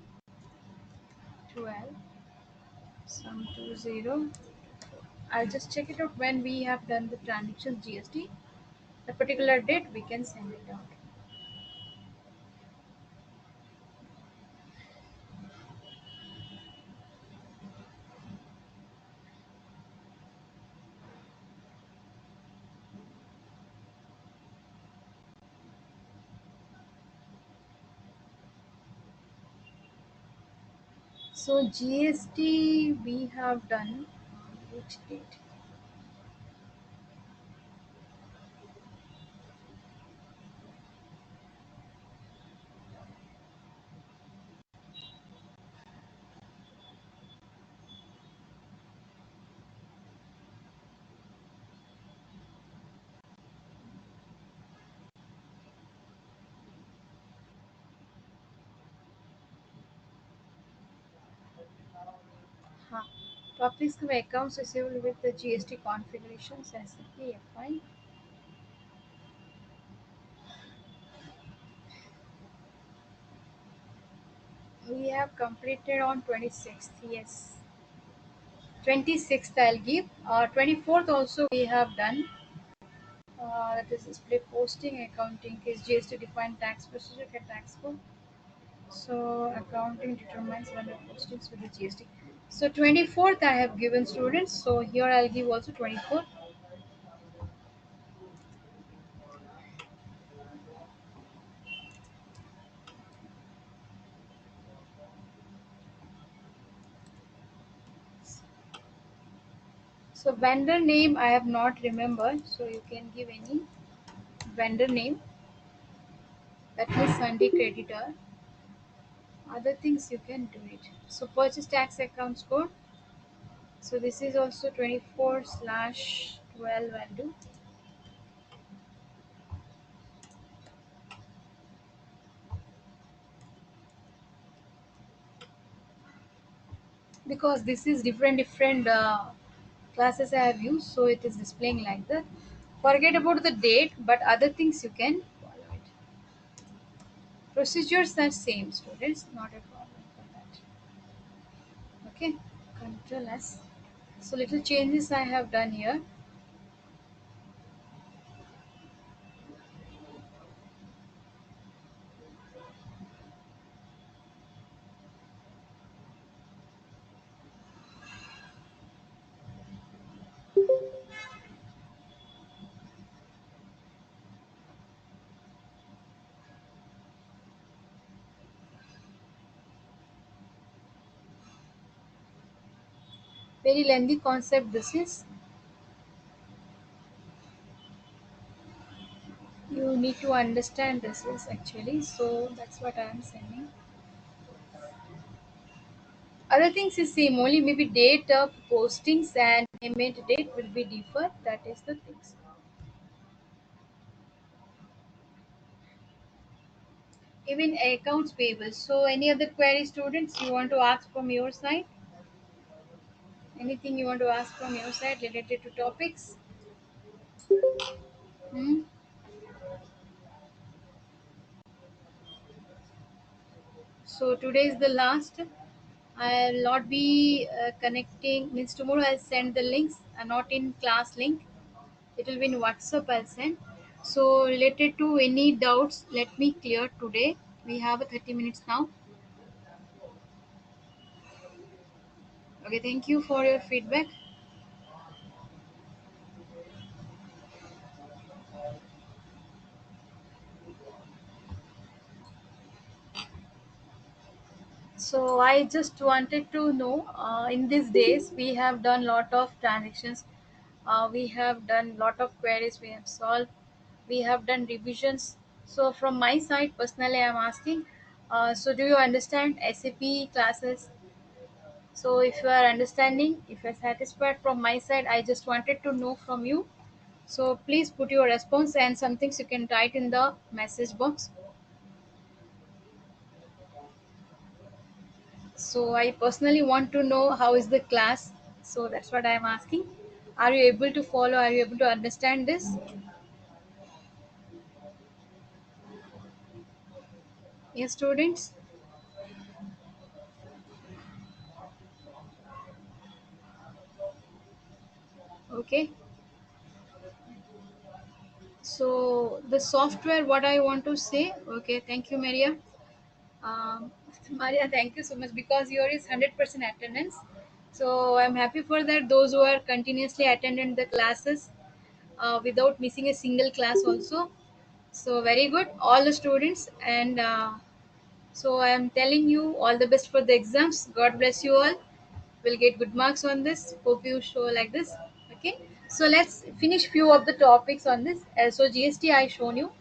12 some 20. I'll just check it out when we have done the transaction GST. The particular date we can send it out. So GST we have done which date? Huh. Public accounts receivable with the GST configurations SAP FI. We have completed on 26th. Yes. 26th I'll give. 24th also we have done. That is display posting accounting is GST defined tax procedure get tax code. So accounting determines when the postings with the GST. So 24th I have given students. So here I'll give also 24th. So So vendor name I have not remembered, so you can give any vendor name. That means Sunday creditor. Other things you can do it. So purchase tax accounts code. So this is also 24/12 value. Because this is different classes I have used, so it is displaying like that. Forget about the date, but other things you can follow it. Procedures are same, students, not a problem for that. Okay, Control S. So little changes I have done here. Very lengthy concept this is. You need to understand this is actually, so that's what I am saying. Other things is same, only maybe date of postings and payment date will be differ. That is the things. Even accounts payable. So any other query, students, you want to ask from your side? Anything you want to ask from your side related to topics? Hmm? So today is the last. I'll not be connecting. Means tomorrow I'll send the links. Not in class link. It will be in WhatsApp. I'll send. So related to any doubts, let me clear today. We have a 30 minutes now. Okay. Thank you for your feedback. So I just wanted to know, in these days we have done lot of transactions, we have done lot of queries, we have solved, we have done revisions. So from my side, personally, I am asking, so do you understand SAP classes? So if you are understanding, if you are satisfied from my side, I just wanted to know from you. So please put your response and some things you can write in the message box. So I personally want to know how is the class. So that's what I am asking. Are you able to follow? Are you able to understand this? Yes, students. Okay. So the software, what I want to say. Okay. Thank you, Maria. Um, Maria, thank you so much because your is 100% attendance. So I'm happy for that. Those who are continuously attending the classes without missing a single class also. So very good, all the students and. So I am telling you all the best for the exams. God bless you all. Will get good marks on this. Hope you show like this. Okay. So let's finish few of the topics on this. So GST I shown you.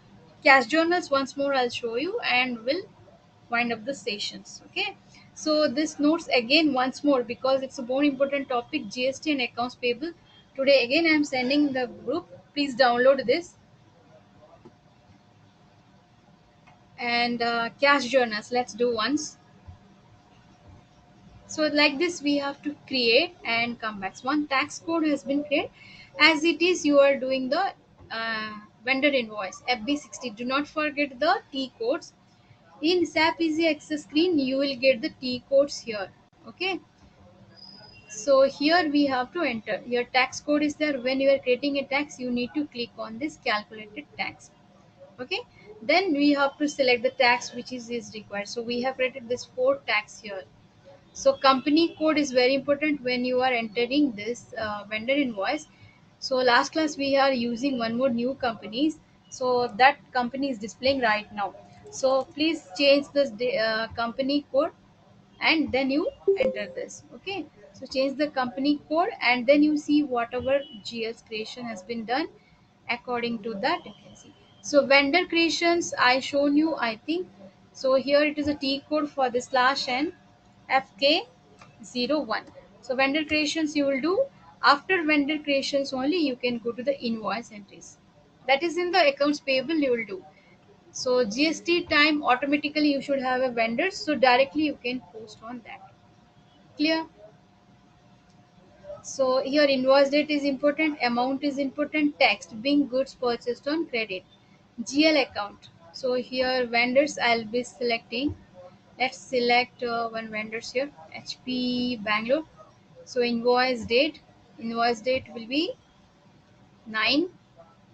Cash journals once more I'll show you and will wind up the sessions. Okay. So this notes again once more because it's a more important topic, GST and accounts payable. Today again I am sending the group. Please download this and cash journals. Let's do once. So like this we have to create and come back. So one tax code has been created. As it is, you are doing the vendor invoice FB60. Do not forget the T codes. In SAP Easy Access screen, you will get the T codes here. Okay. So here we have to enter. Your tax code is there. When you are creating a tax, you need to click on this calculated tax. Okay. Then we have to select the tax which is required. So we have created this 4 tax here. So company code is very important when you are entering this vendor invoice. So last class we are using one more new companies. So that company is displaying right now. So please change this company code and then you enter this. Okay. So change the company code and then you see whatever GL's creation has been done according to that you can see. So vendor creations I shown you I think. So here it is a T code for the slash n FK01. So vendor creations you will do. After vendor creations only you can go to the invoice entries. That is in the accounts payable you will do. So GST time automatically you should have a vendor, so directly you can post on that. Clear? So here invoice date is important, amount is important, text being goods purchased on credit, GL account. So here vendors I'll be selecting. Let's select one vendors here, HP Bangalore. So invoice date will be 9.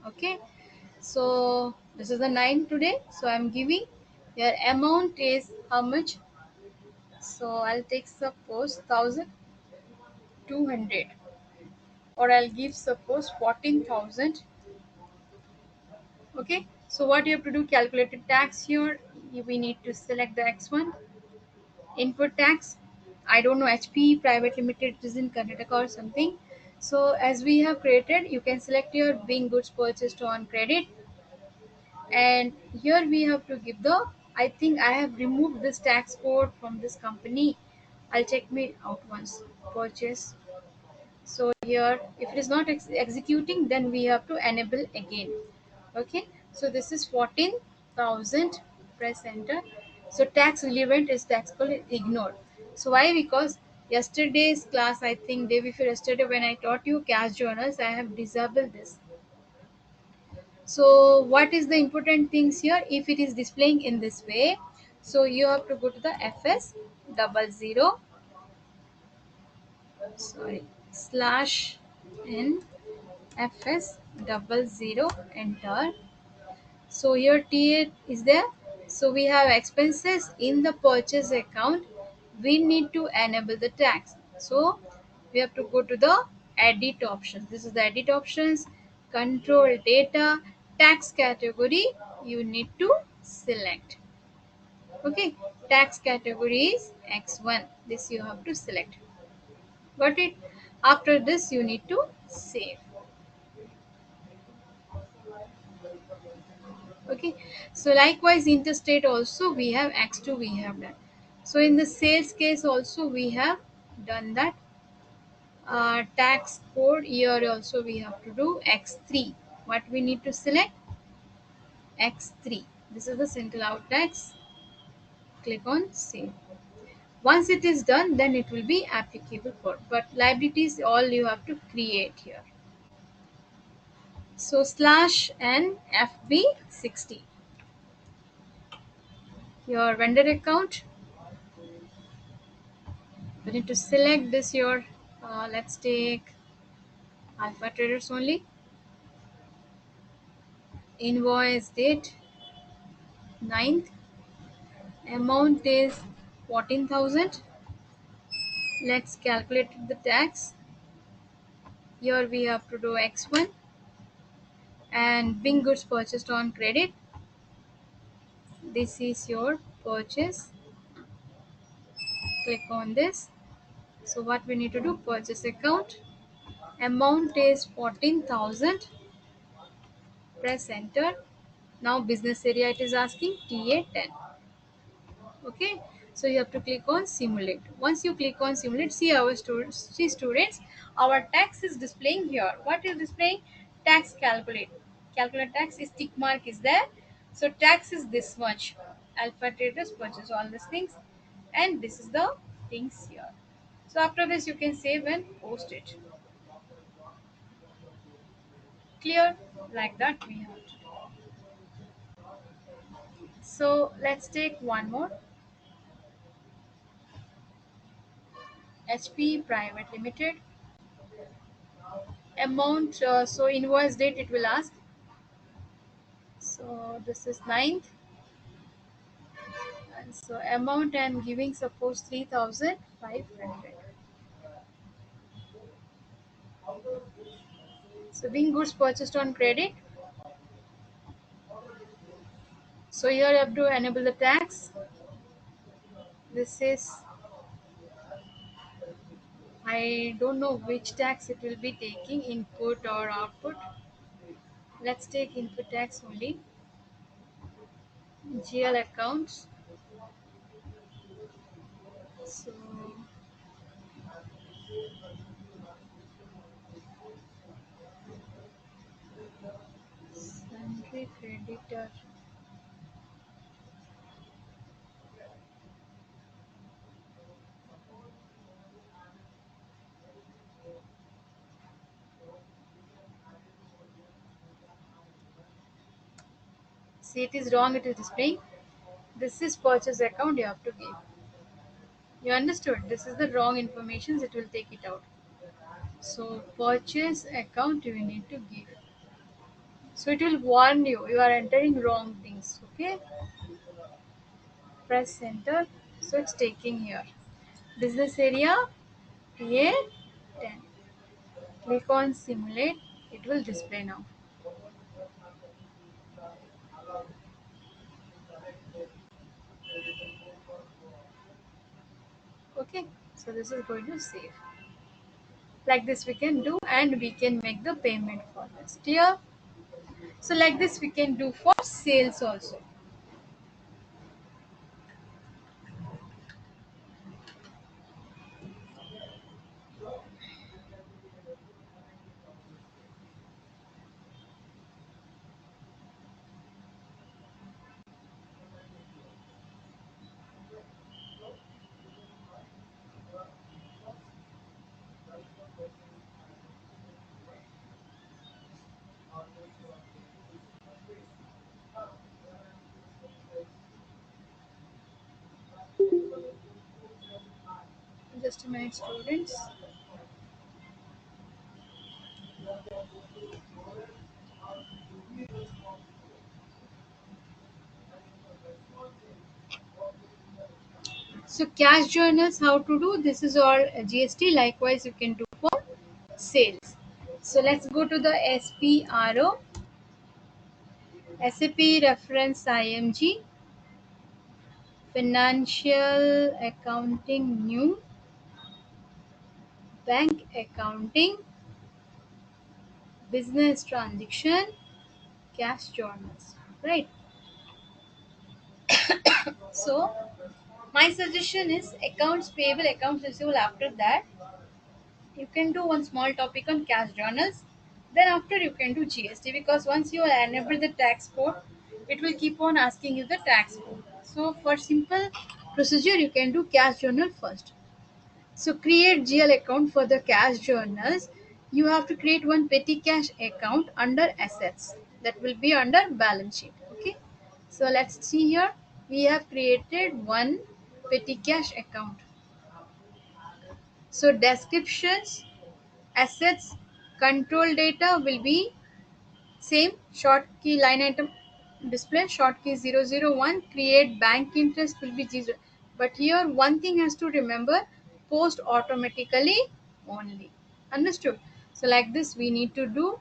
Okay. So this is the 9 today. So I'm giving your amount is how much? So I'll take suppose 1200 or I'll give suppose 14,000. Okay. So what you have to do, calculated tax here. We need to select the X1 input tax. I don't know, HP Private Limited is in Karnataka or something. So as we have created, you can select your being goods purchased on credit, and here we have to give the, I think I have removed this tax code from this company. I'll check me out once. Purchase. So here if it is not executing, then we have to enable again. Okay, so this is 14,000. Press enter. So tax relevant is tax code ignored. So why? Because yesterday's class, I think day before yesterday when I taught you cash journals, I have disabled this. So what is the important things here? If it is displaying in this way, so you have to go to the FS 00 sorry slash n FS 00 enter. So here T8 is there. So we have expenses in the purchase account. We need to enable the tax. So we have to go to the edit options. This is the edit options. Control data, tax category. You need to select. Okay, tax category is X1. This you have to select. Got it? After this, you need to save. Okay, so likewise interstate also we have X2 we have done. So in the sales case also we have done that. Tax code here also we have to do X3. What we need to select? X3. This is the central out tax. Click on save. Once it is done, then it will be applicable for, but liabilities all you have to create here. So slash n FB60, your vendor account. You need to select this your let's take Alpha Traders only. Invoice date 9th, amount is 14,000. Let's calculate the tax. Here we have to do X1 and being goods purchased on credit. This is your purchase. Click on this. So what we need to do, purchase account. Amount is 14,000. Press enter. Now business area it is asking TA10. Okay, so you have to click on simulate. Once you click on simulate, see our students, our tax is displaying here. What is displaying? Tax calculate tax is tick mark is there. So tax is this much. Alpha traders purchase all these things, and this is the things here. So after this you can save and post it. Clear? Like that we have to do. So let's take one more. HP Private Limited. Amount, so invoice date it will ask. So this is 9th, and so amount I'm giving suppose 3,500. So being goods purchased on credit. So here you have to enable the tax. This is I don't know which tax it will be taking, input or output. Let's take input tax only. GL accounts. So sundry creditor. See, it is wrong. It is displaying. This is purchase account you have to give. You understood? This is the wrong information. It will take it out. So purchase account you need to give. So it will warn you. You are entering wrong things. Okay. Press enter. So it's taking here. Business area. PA 10. Click on simulate. It will display now. Okay. So this is going to save. Like this we can do, and we can make the payment for this. Clear? So like this we can do for sales also. Just a minute, students. So cash journals, how to do? This is all GST. Likewise, you can do for sales. So let's go to the SPRO, SAP reference IMG, financial accounting new, bank accounting, business transaction, cash journals. Right. So my suggestion is accounts payable, accounts receivable. After that, you can do one small topic on cash journals. Then after you can do GST, because once you enable the tax code, it will keep on asking you the tax code. So for simple procedure, you can do cash journal first. So create GL account for the cash journals. You have to create one petty cash account under assets. That will be under balance sheet. Okay. So let's see here. We have created one petty cash account. So descriptions, assets, control data will be same. Short key line item display, short key 001. Create bank interest will be 0. But here one thing has to remember, post automatically only. Understood? So like this we need to do,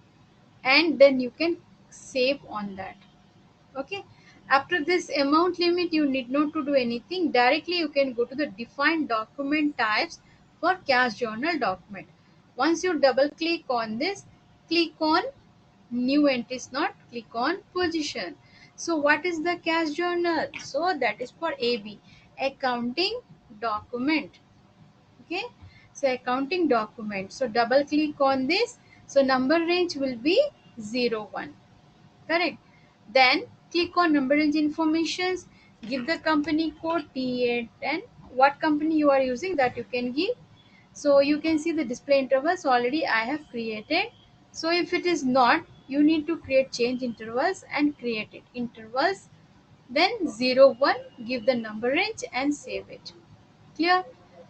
and then you can save on that. Okay. After this amount limit, you need not to do anything. Directly you can go to the defined document types for cash journal document. Once you double click on this, click on new entries, not click on position. So what is the cash journal? So that is for AB, accounting document. Okay. So accounting document. So double click on this. So number range will be 01. Correct. Then click on number range informations. Give the company code T810. What company you are using, that you can give. So you can see the display intervals already I have created. So if it is not, you need to create change intervals and create it. Intervals, then 01, give the number range and save it. Clear?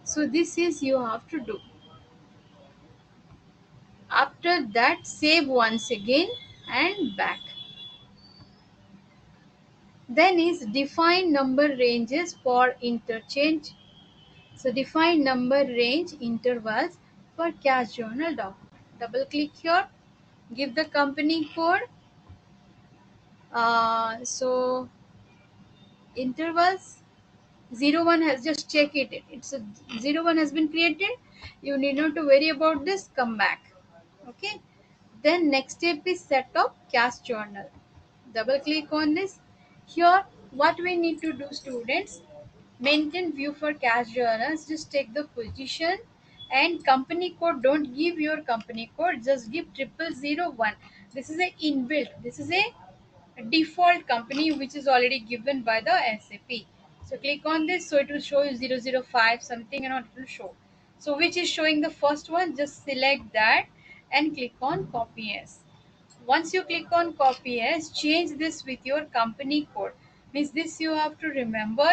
So this is you have to do. After that, save once again and back. Then is define number ranges for interchange. So define number range intervals for cash journal document. Double click here, give the company code. So intervals 01 has, just check it, it's a 01 has been created. You need not to worry about this, come back. Okay, then next step is set up cash journal. Double click on this. Here what we need to do, students, maintain view for cash journals. Just take the position and company code, don't give your company code, just give 0001. This is a inbuilt, this is a default company which is already given by the SAP. So click on this, so it will show you 005 something and it will show. So which is showing the first one, just select that and click on copy as. Once you click on copy as, change this with your company code. Means this you have to remember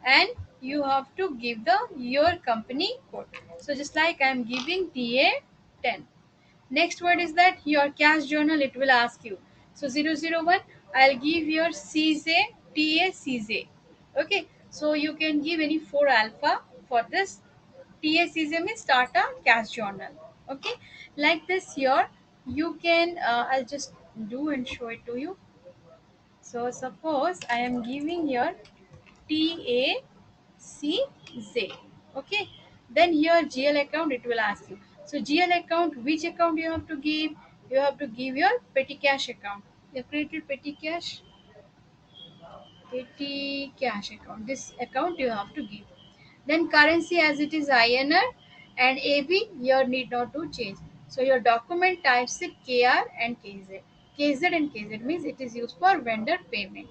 and you have to give the your company code. So just like I am giving TA10. Next word is that your cash journal, it will ask you. So 001, I'll give your CZ, TA CZ. Okay, so you can give any 4 alpha for this. TA CZ means start a cash journal. Okay, like this here, you can, I'll just do and show it to you. So suppose I am giving here TACZ. Okay, then here GL account, it will ask you. So GL account, which account you have to give? You have to give your petty cash account. You have created petty cash account. This account you have to give. Then currency, as it is INR, and AB here need not to change. So your document types it KR and KZ. KZ and KZ means it is used for vendor payment.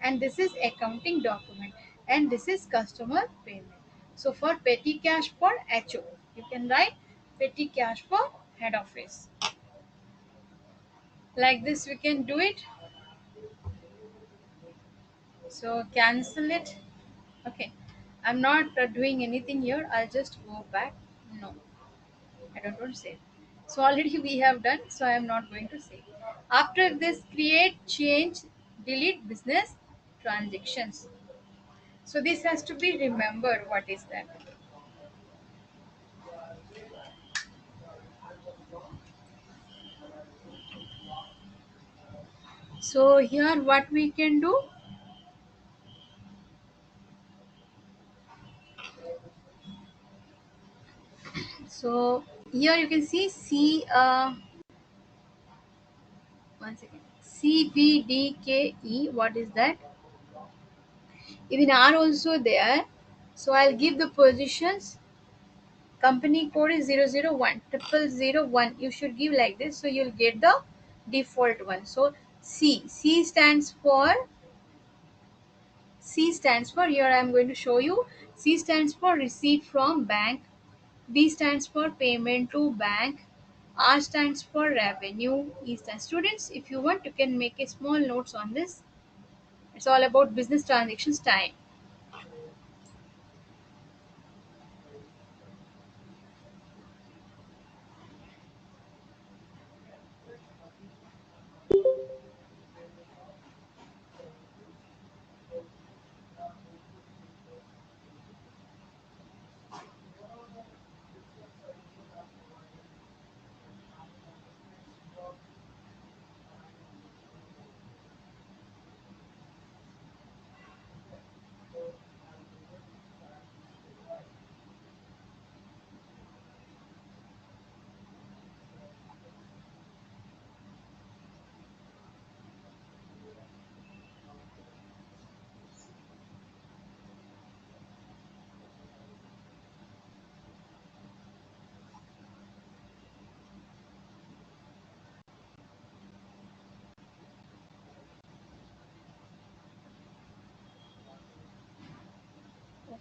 And this is accounting document. And this is customer payment. So for petty cash for HO, you can write petty cash for head office. Like this we can do it. So cancel it. Okay. I'm not doing anything here. I'll just go back. No. I don't want to say. So already we have done, so I am not going to say. After this, create, change, delete business transactions. So this has to be remembered. What is that? So here what we can do. So here you can see one second, CBDKE. What is that? Even R also there. So I'll give the positions. Company code is 001 0001. You should give like this, so you'll get the default one. So C stands for, here I am going to show you. C stands for receipt from bank. B stands for payment to bank. R stands for revenue. E stands, students, if you want, you can make a small notes on this. It's all about business transactions time.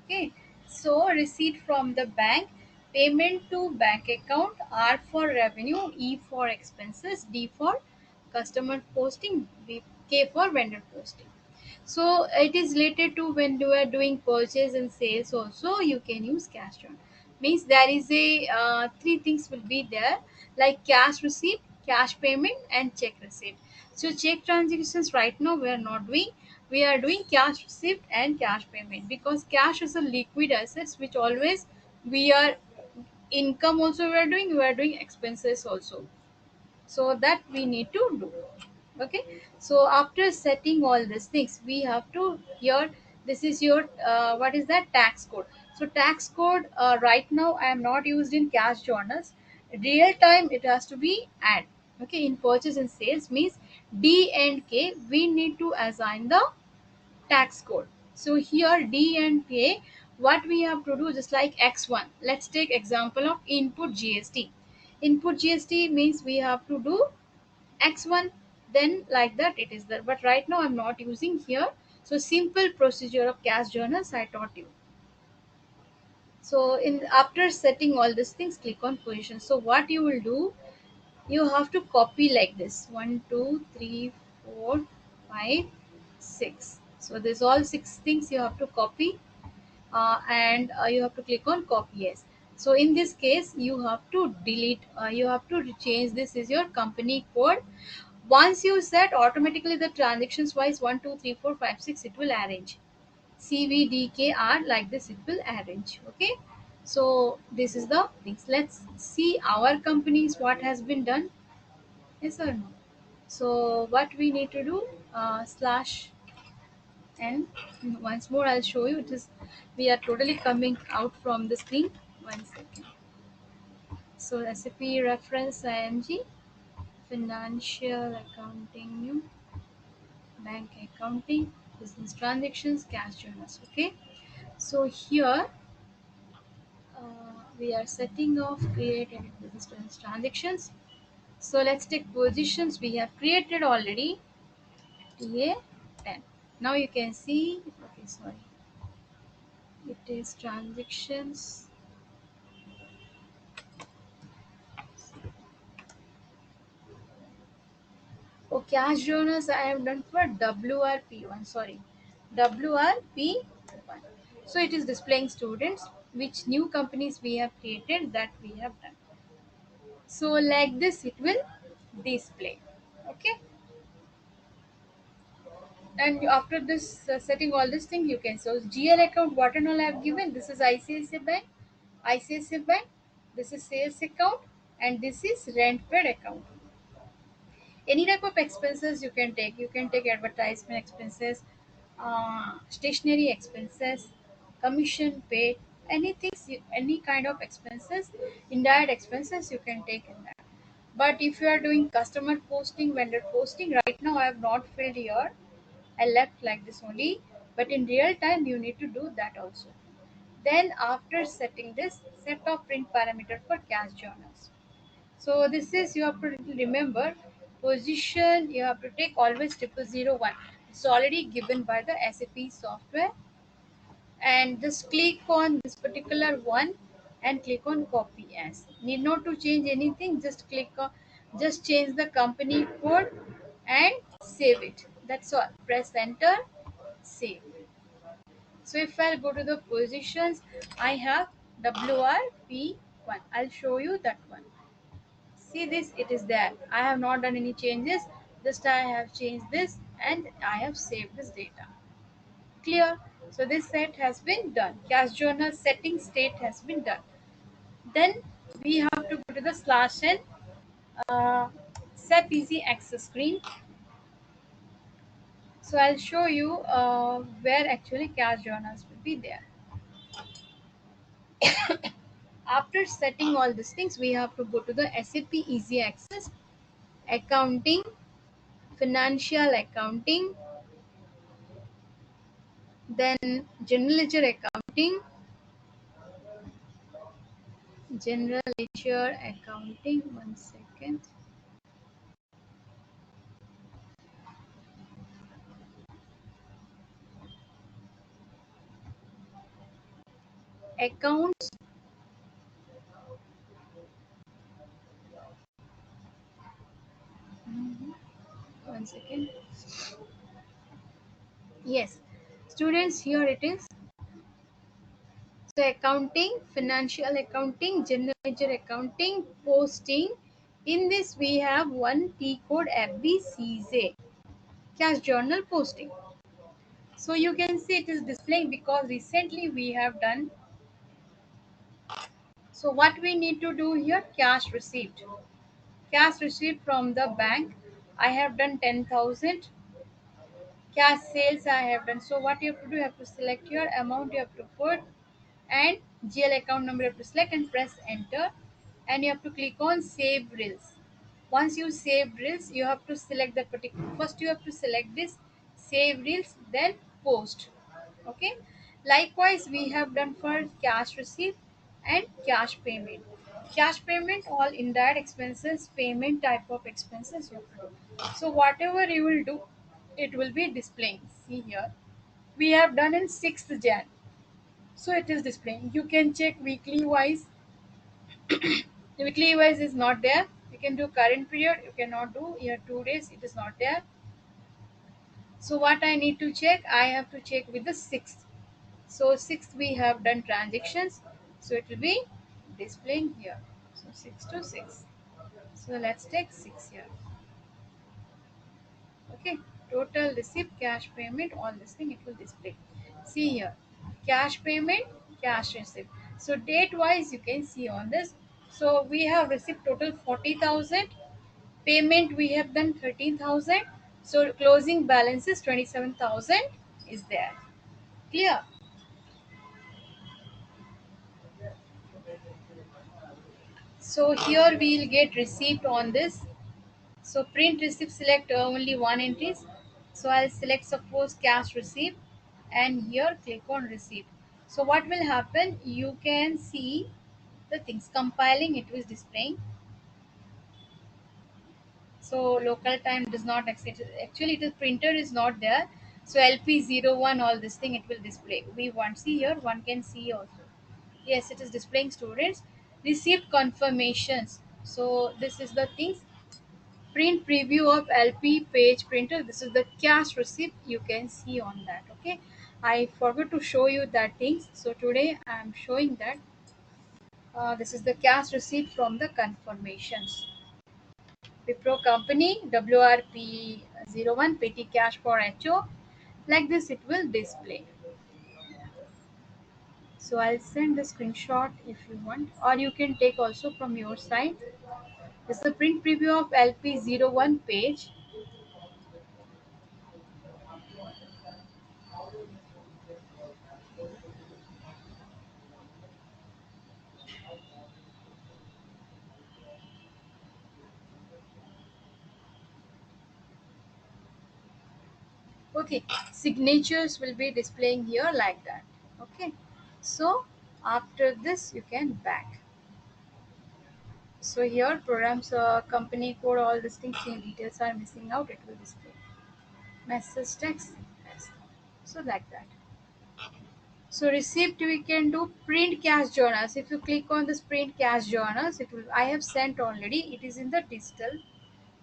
Okay, so receipt from the bank, payment to bank account, R for revenue, E for expenses, D for customer posting, K for vendor posting. So it is related to when you are doing purchase and sales also, you can use cash on. Means there is a three things will be there, like cash receipt, cash payment and check receipt. So check transactions right now we are not doing. We are doing cash receipt and cash payment, because cash is a liquid assets which always we are, income also we are doing expenses also, so that we need to do. Okay, so after setting all these things, we have to here This is your what is that tax code. So tax code right now I am not used in cash journals. Real time it has to be add. Okay, in purchase and sales means D and K we need to assign the tax code. So here D and K, what we have to do, just like X1, let's take example of input GST. Input GST means we have to do X1, then like that it is there, but right now I'm not using here. So simple procedure of cash journals I taught you. So in after setting all these things, click on position. So what you will do, you have to copy like this: 1 2 3 4 5 6. So there's all 6 things you have to copy, and you have to click on copy yes. So in this case you have to delete, you have to change, this is your company code. Once you set, automatically the transactions wise 1 2 3 4 5 6 it will arrange. CVDKR like this it will arrange. Okay. So this is the things. Let's see our companies what has been done. Yes or no? So what we need to do, slash n. Once more I'll show you. It is, we are totally coming out from the screen. 1 second. So SAP reference IMG, financial accounting, new bank accounting, business transactions, cash journals. Okay. So here we are setting off create edit business transactions. So let's take positions we have created already. TA 10. Now you can see, okay, sorry, it is transactions. Oh, cash journals I have done for WRP1, sorry, WRP1. So it is displaying students which new companies we have created that we have done. So like this it will display. Okay. And after this setting all this thing, you can, so GL account what and all I have given, this is ICICI Bank, this is sales account, and this is rent paid account. Any type of expenses you can take, you can take advertisement expenses, stationery expenses, commission paid, anything, any kind of expenses, indirect expenses you can take in that. But if you are doing customer posting, vendor posting, right now I have not filled here, I left like this only, but in real time you need to do that also. Then after setting this, set of print parameter for cash journals. So this is, you have to remember, position you have to take always 0001. It's already given by the SAP software, and just click on this particular one and click on copy as. Need not to change anything, just click on, just change the company code and save it. That's all. Press enter, save. So if I'll go to the positions, I have WRP1. I'll show you that one. See this, it is there. I have not done any changes. Just I have changed this and I have saved this data. Clear? So this set has been done. Cash journal setting state has been done. Then we have to go to the slash n, SAP Easy Access screen. So I'll show you where actually cash journals will be there. After setting all these things, we have to go to the SAP Easy Access, accounting, financial accounting, then general ledger accounting, general ledger accounting, 1 second, accounts, 1 second, yes, students, here it is. So accounting, financial accounting, general ledger accounting, posting. In this we have one T code FBCZ, cash journal posting. So you can see it is displaying because recently we have done. So what we need to do here, cash received. Cash received from the bank. I have done 10,000. Cash sales I have done. So what you have to do, you have to select your amount, you have to put, and GL account number you have to select and press enter, and you have to click on save reels. Once you save reels, you have to select the particular, first you have to select this save reels, then post. Okay, likewise we have done for cash receipt and cash payment. Cash payment, all indirect expenses, payment type of expenses you have to do. So whatever you will do, it will be displaying. See here, we have done in 6th Jan, so it is displaying. You can check weekly wise. Weekly wise is not there. You can do current period, you cannot do here 2 days, it is not there. So what I need to check, I have to check with the 6th. So 6th we have done transactions, so it will be displaying here. So 6 to 6. So let's take 6 here. Okay, total receipt, cash payment, all this thing it will display. See here, cash payment, cash receipt. So date wise you can see on this. So we have received total 40,000. Payment we have done 13,000. So closing balance is 27,000 is there. Clear? So here we will get receipt on this. So print receipt, select only one entries. So I'll select suppose cash receipt, and here click on receipt. So what will happen? You can see the things compiling. It was displaying. So local time does not accept. Actually, the printer is not there. So LP01, all this thing it will display. We want see here. One can see also. Yes, it is displaying students received confirmations. So this is the things. Print preview of LP page printer. This is the cash receipt you can see on that. Okay, I forgot to show you that things. So today I am showing that this is the cash receipt from the confirmations. Wipro company WRP01 petty cash for HO. Like this it will display. So I'll send the screenshot if you want, or you can take also from your side. This is the print preview of LP01 page. Okay, signatures will be displaying here like that. Okay, so after this you can back. So here programs, company code, all these things details are missing out, it will display message text. Yes. So like that. So receipt we can do print cash journals. If you click on this print cash journals, it will, I have sent already, it is in the digital.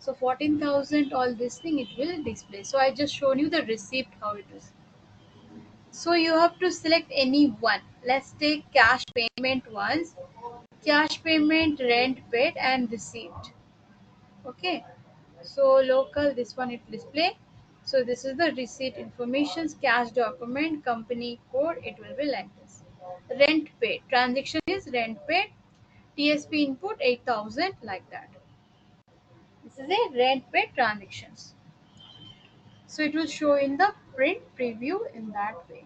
So 14,000 all this thing it will display. So I just shown you the receipt how it is. So you have to select any one. Let's take cash payment once. Cash payment, rent paid, and receipt. Okay. So local, this one it display. So this is the receipt information, cash document, company code. It will be like this. Rent paid. Transaction is rent paid. TSP input 8,000 like that. This is a rent paid transactions. So it will show in the print preview in that way.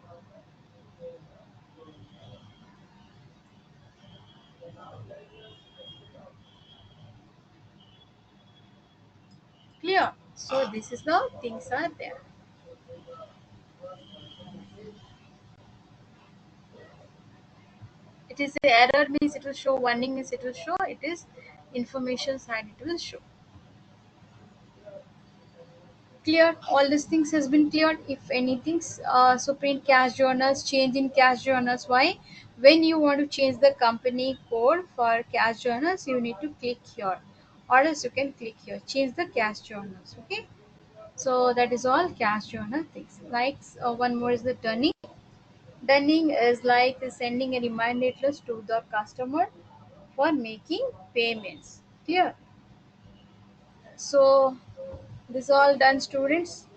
Clear? So this is the things are there. It is a error means it will show, warning means it will show, it is information side it will show. Clear? All these things has been cleared. If anything, so print cash journals, change in cash journals. Why? When you want to change the company code for cash journals, you need to click here, or else you can click here. Change the cash journals. Okay. So that is all cash journal things. Like one more is the dunning. Dunning is like sending a reminder letters to the customer for making payments. Clear? So this all done, students,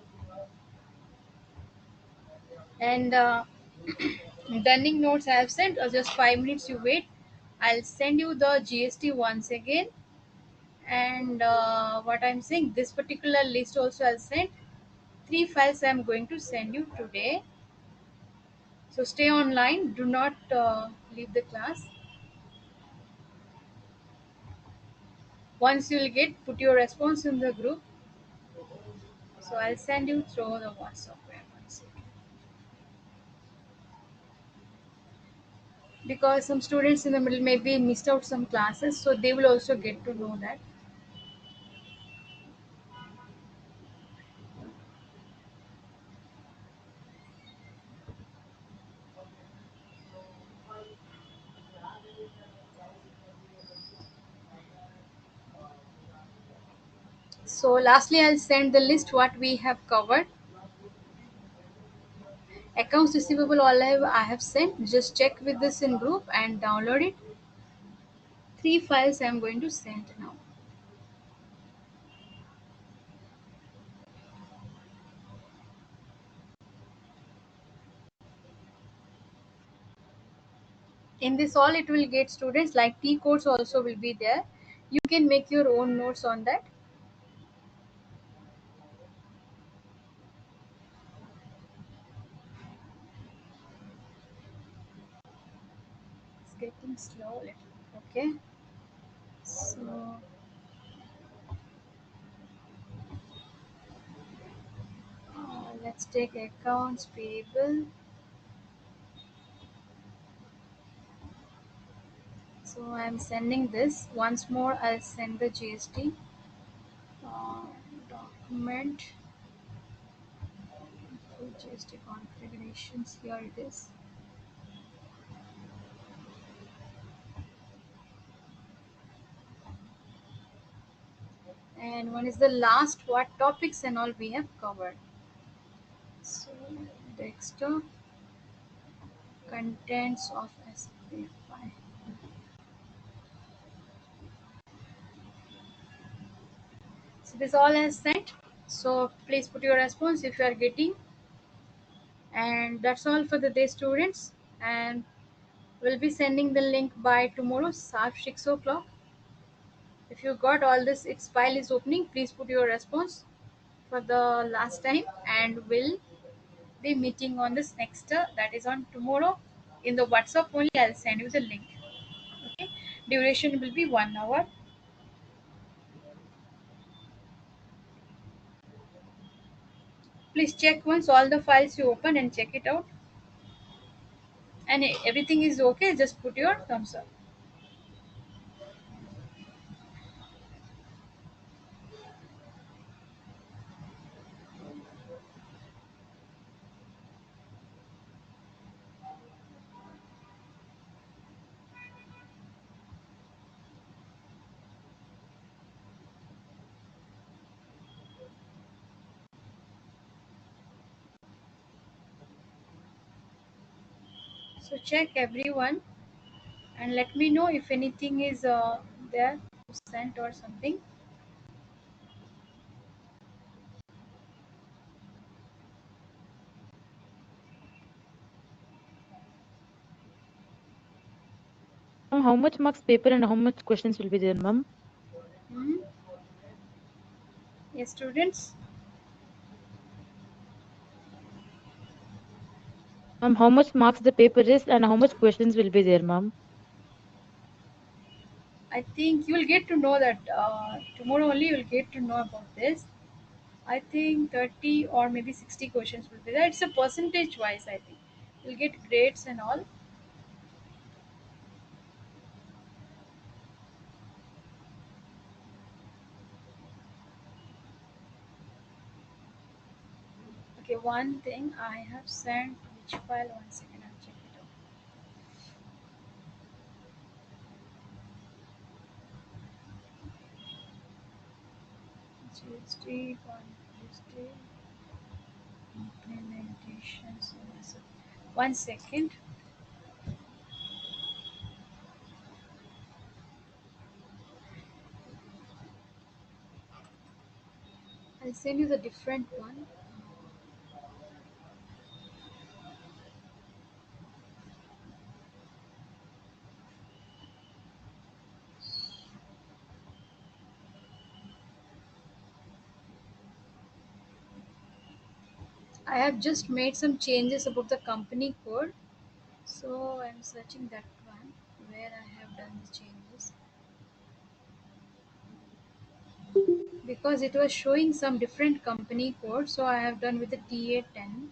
and dunning notes I have sent. Just 5 minutes you wait. I'll send you the GST once again, and what I'm saying, this particular list also I'll send. 3 files I am going to send you today. So stay online. Do not leave the class. Once you will get, put your response in the group. So I'll send you through the WhatsApp. One second. Because some students in the middle maybe missed out some classes, so they will also get to know that. So lastly, I'll send the list what we have covered. Accounts receivable all I have sent. Just check with this in group and download it. 3 files I'm going to send now. In this all it will get students like T codes also will be there. You can make your own notes on that. It's getting slow a little. Okay. So let's take accounts payable. So I'm sending this once more. I'll send the GST uh, document for GST configurations. Here it is. And one is the last what topics and all we have covered. So Dexter contents of SPF file. So this all is sent. So please put your response if you are getting. And that's all for the day, students. And we'll be sending the link by tomorrow, sharp 6 o'clock. If you got all this, its file is opening. Please put your response for the last time, and we'll be meeting on this next. That is on tomorrow. In the WhatsApp only, I'll send you the link. Okay. Duration will be 1 hour. Please check once all the files you open and check it out. And everything is okay, just put your thumbs up. So check everyone and let me know if anything is there sent or something. Ma'am, how much marks paper and how much questions will be there, ma'am? Hmm? Yes, students. Ma'am, how much marks the paper is and how much questions will be there, ma'am? I think you will get to know that tomorrow only you will get to know about this. I think 30 or maybe 60 questions will be there. It's a percentage wise, I think. You'll get grades and all. Okay, one thing I have sent which file, 1 second, I'll check it out. GST, GST, implementation. So 1 second. I'll send you the different one. I have just made some changes about the company code. So I'm searching that one where I have done the changes. Because it was showing some different company code, so I have done with the TA10.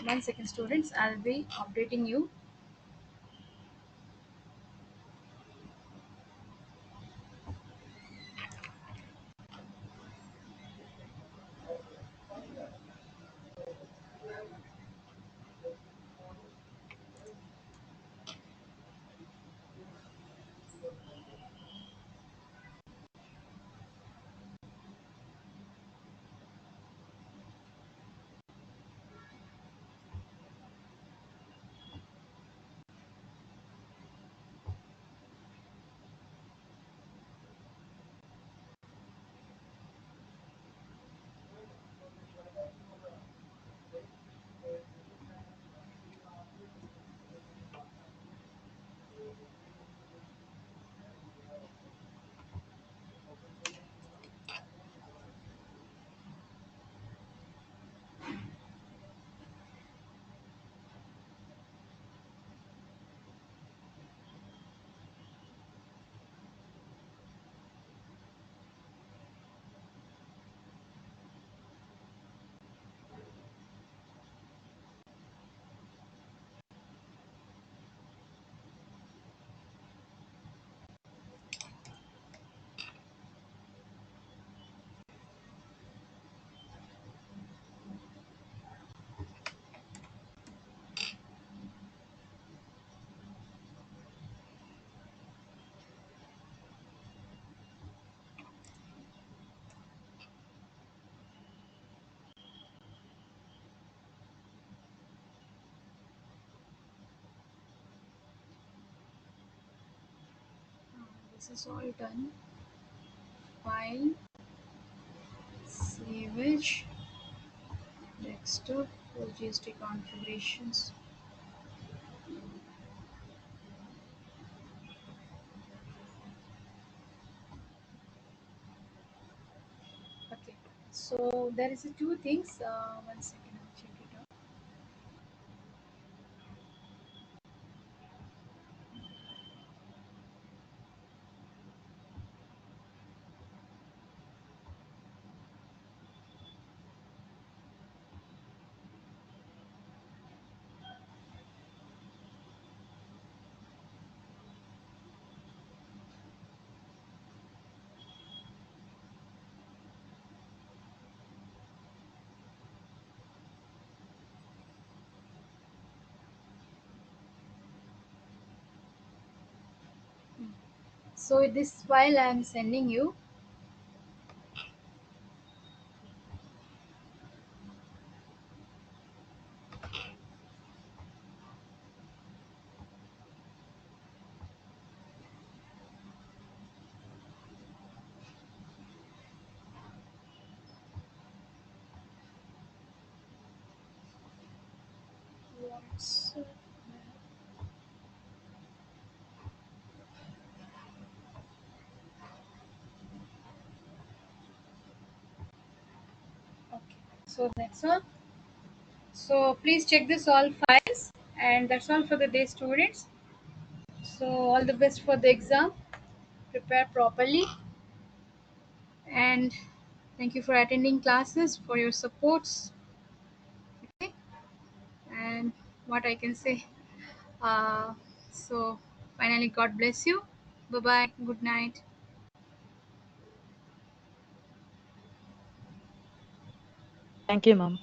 One second, students, I'll be updating you. This is all done. File, savage, desktop, OGST configurations. Okay, so there is two things. One second, I'll check it out. So this file I am sending you. WhatsApp. Okay, so that's all. So please check this all files, and that's all for the day, students. So all the best for the exam. Prepare properly, and thank you for attending classes, for your supports. Okay, and what I can say. Uh, so finally, God bless you. Bye bye. Good night. Thank you, ma'am.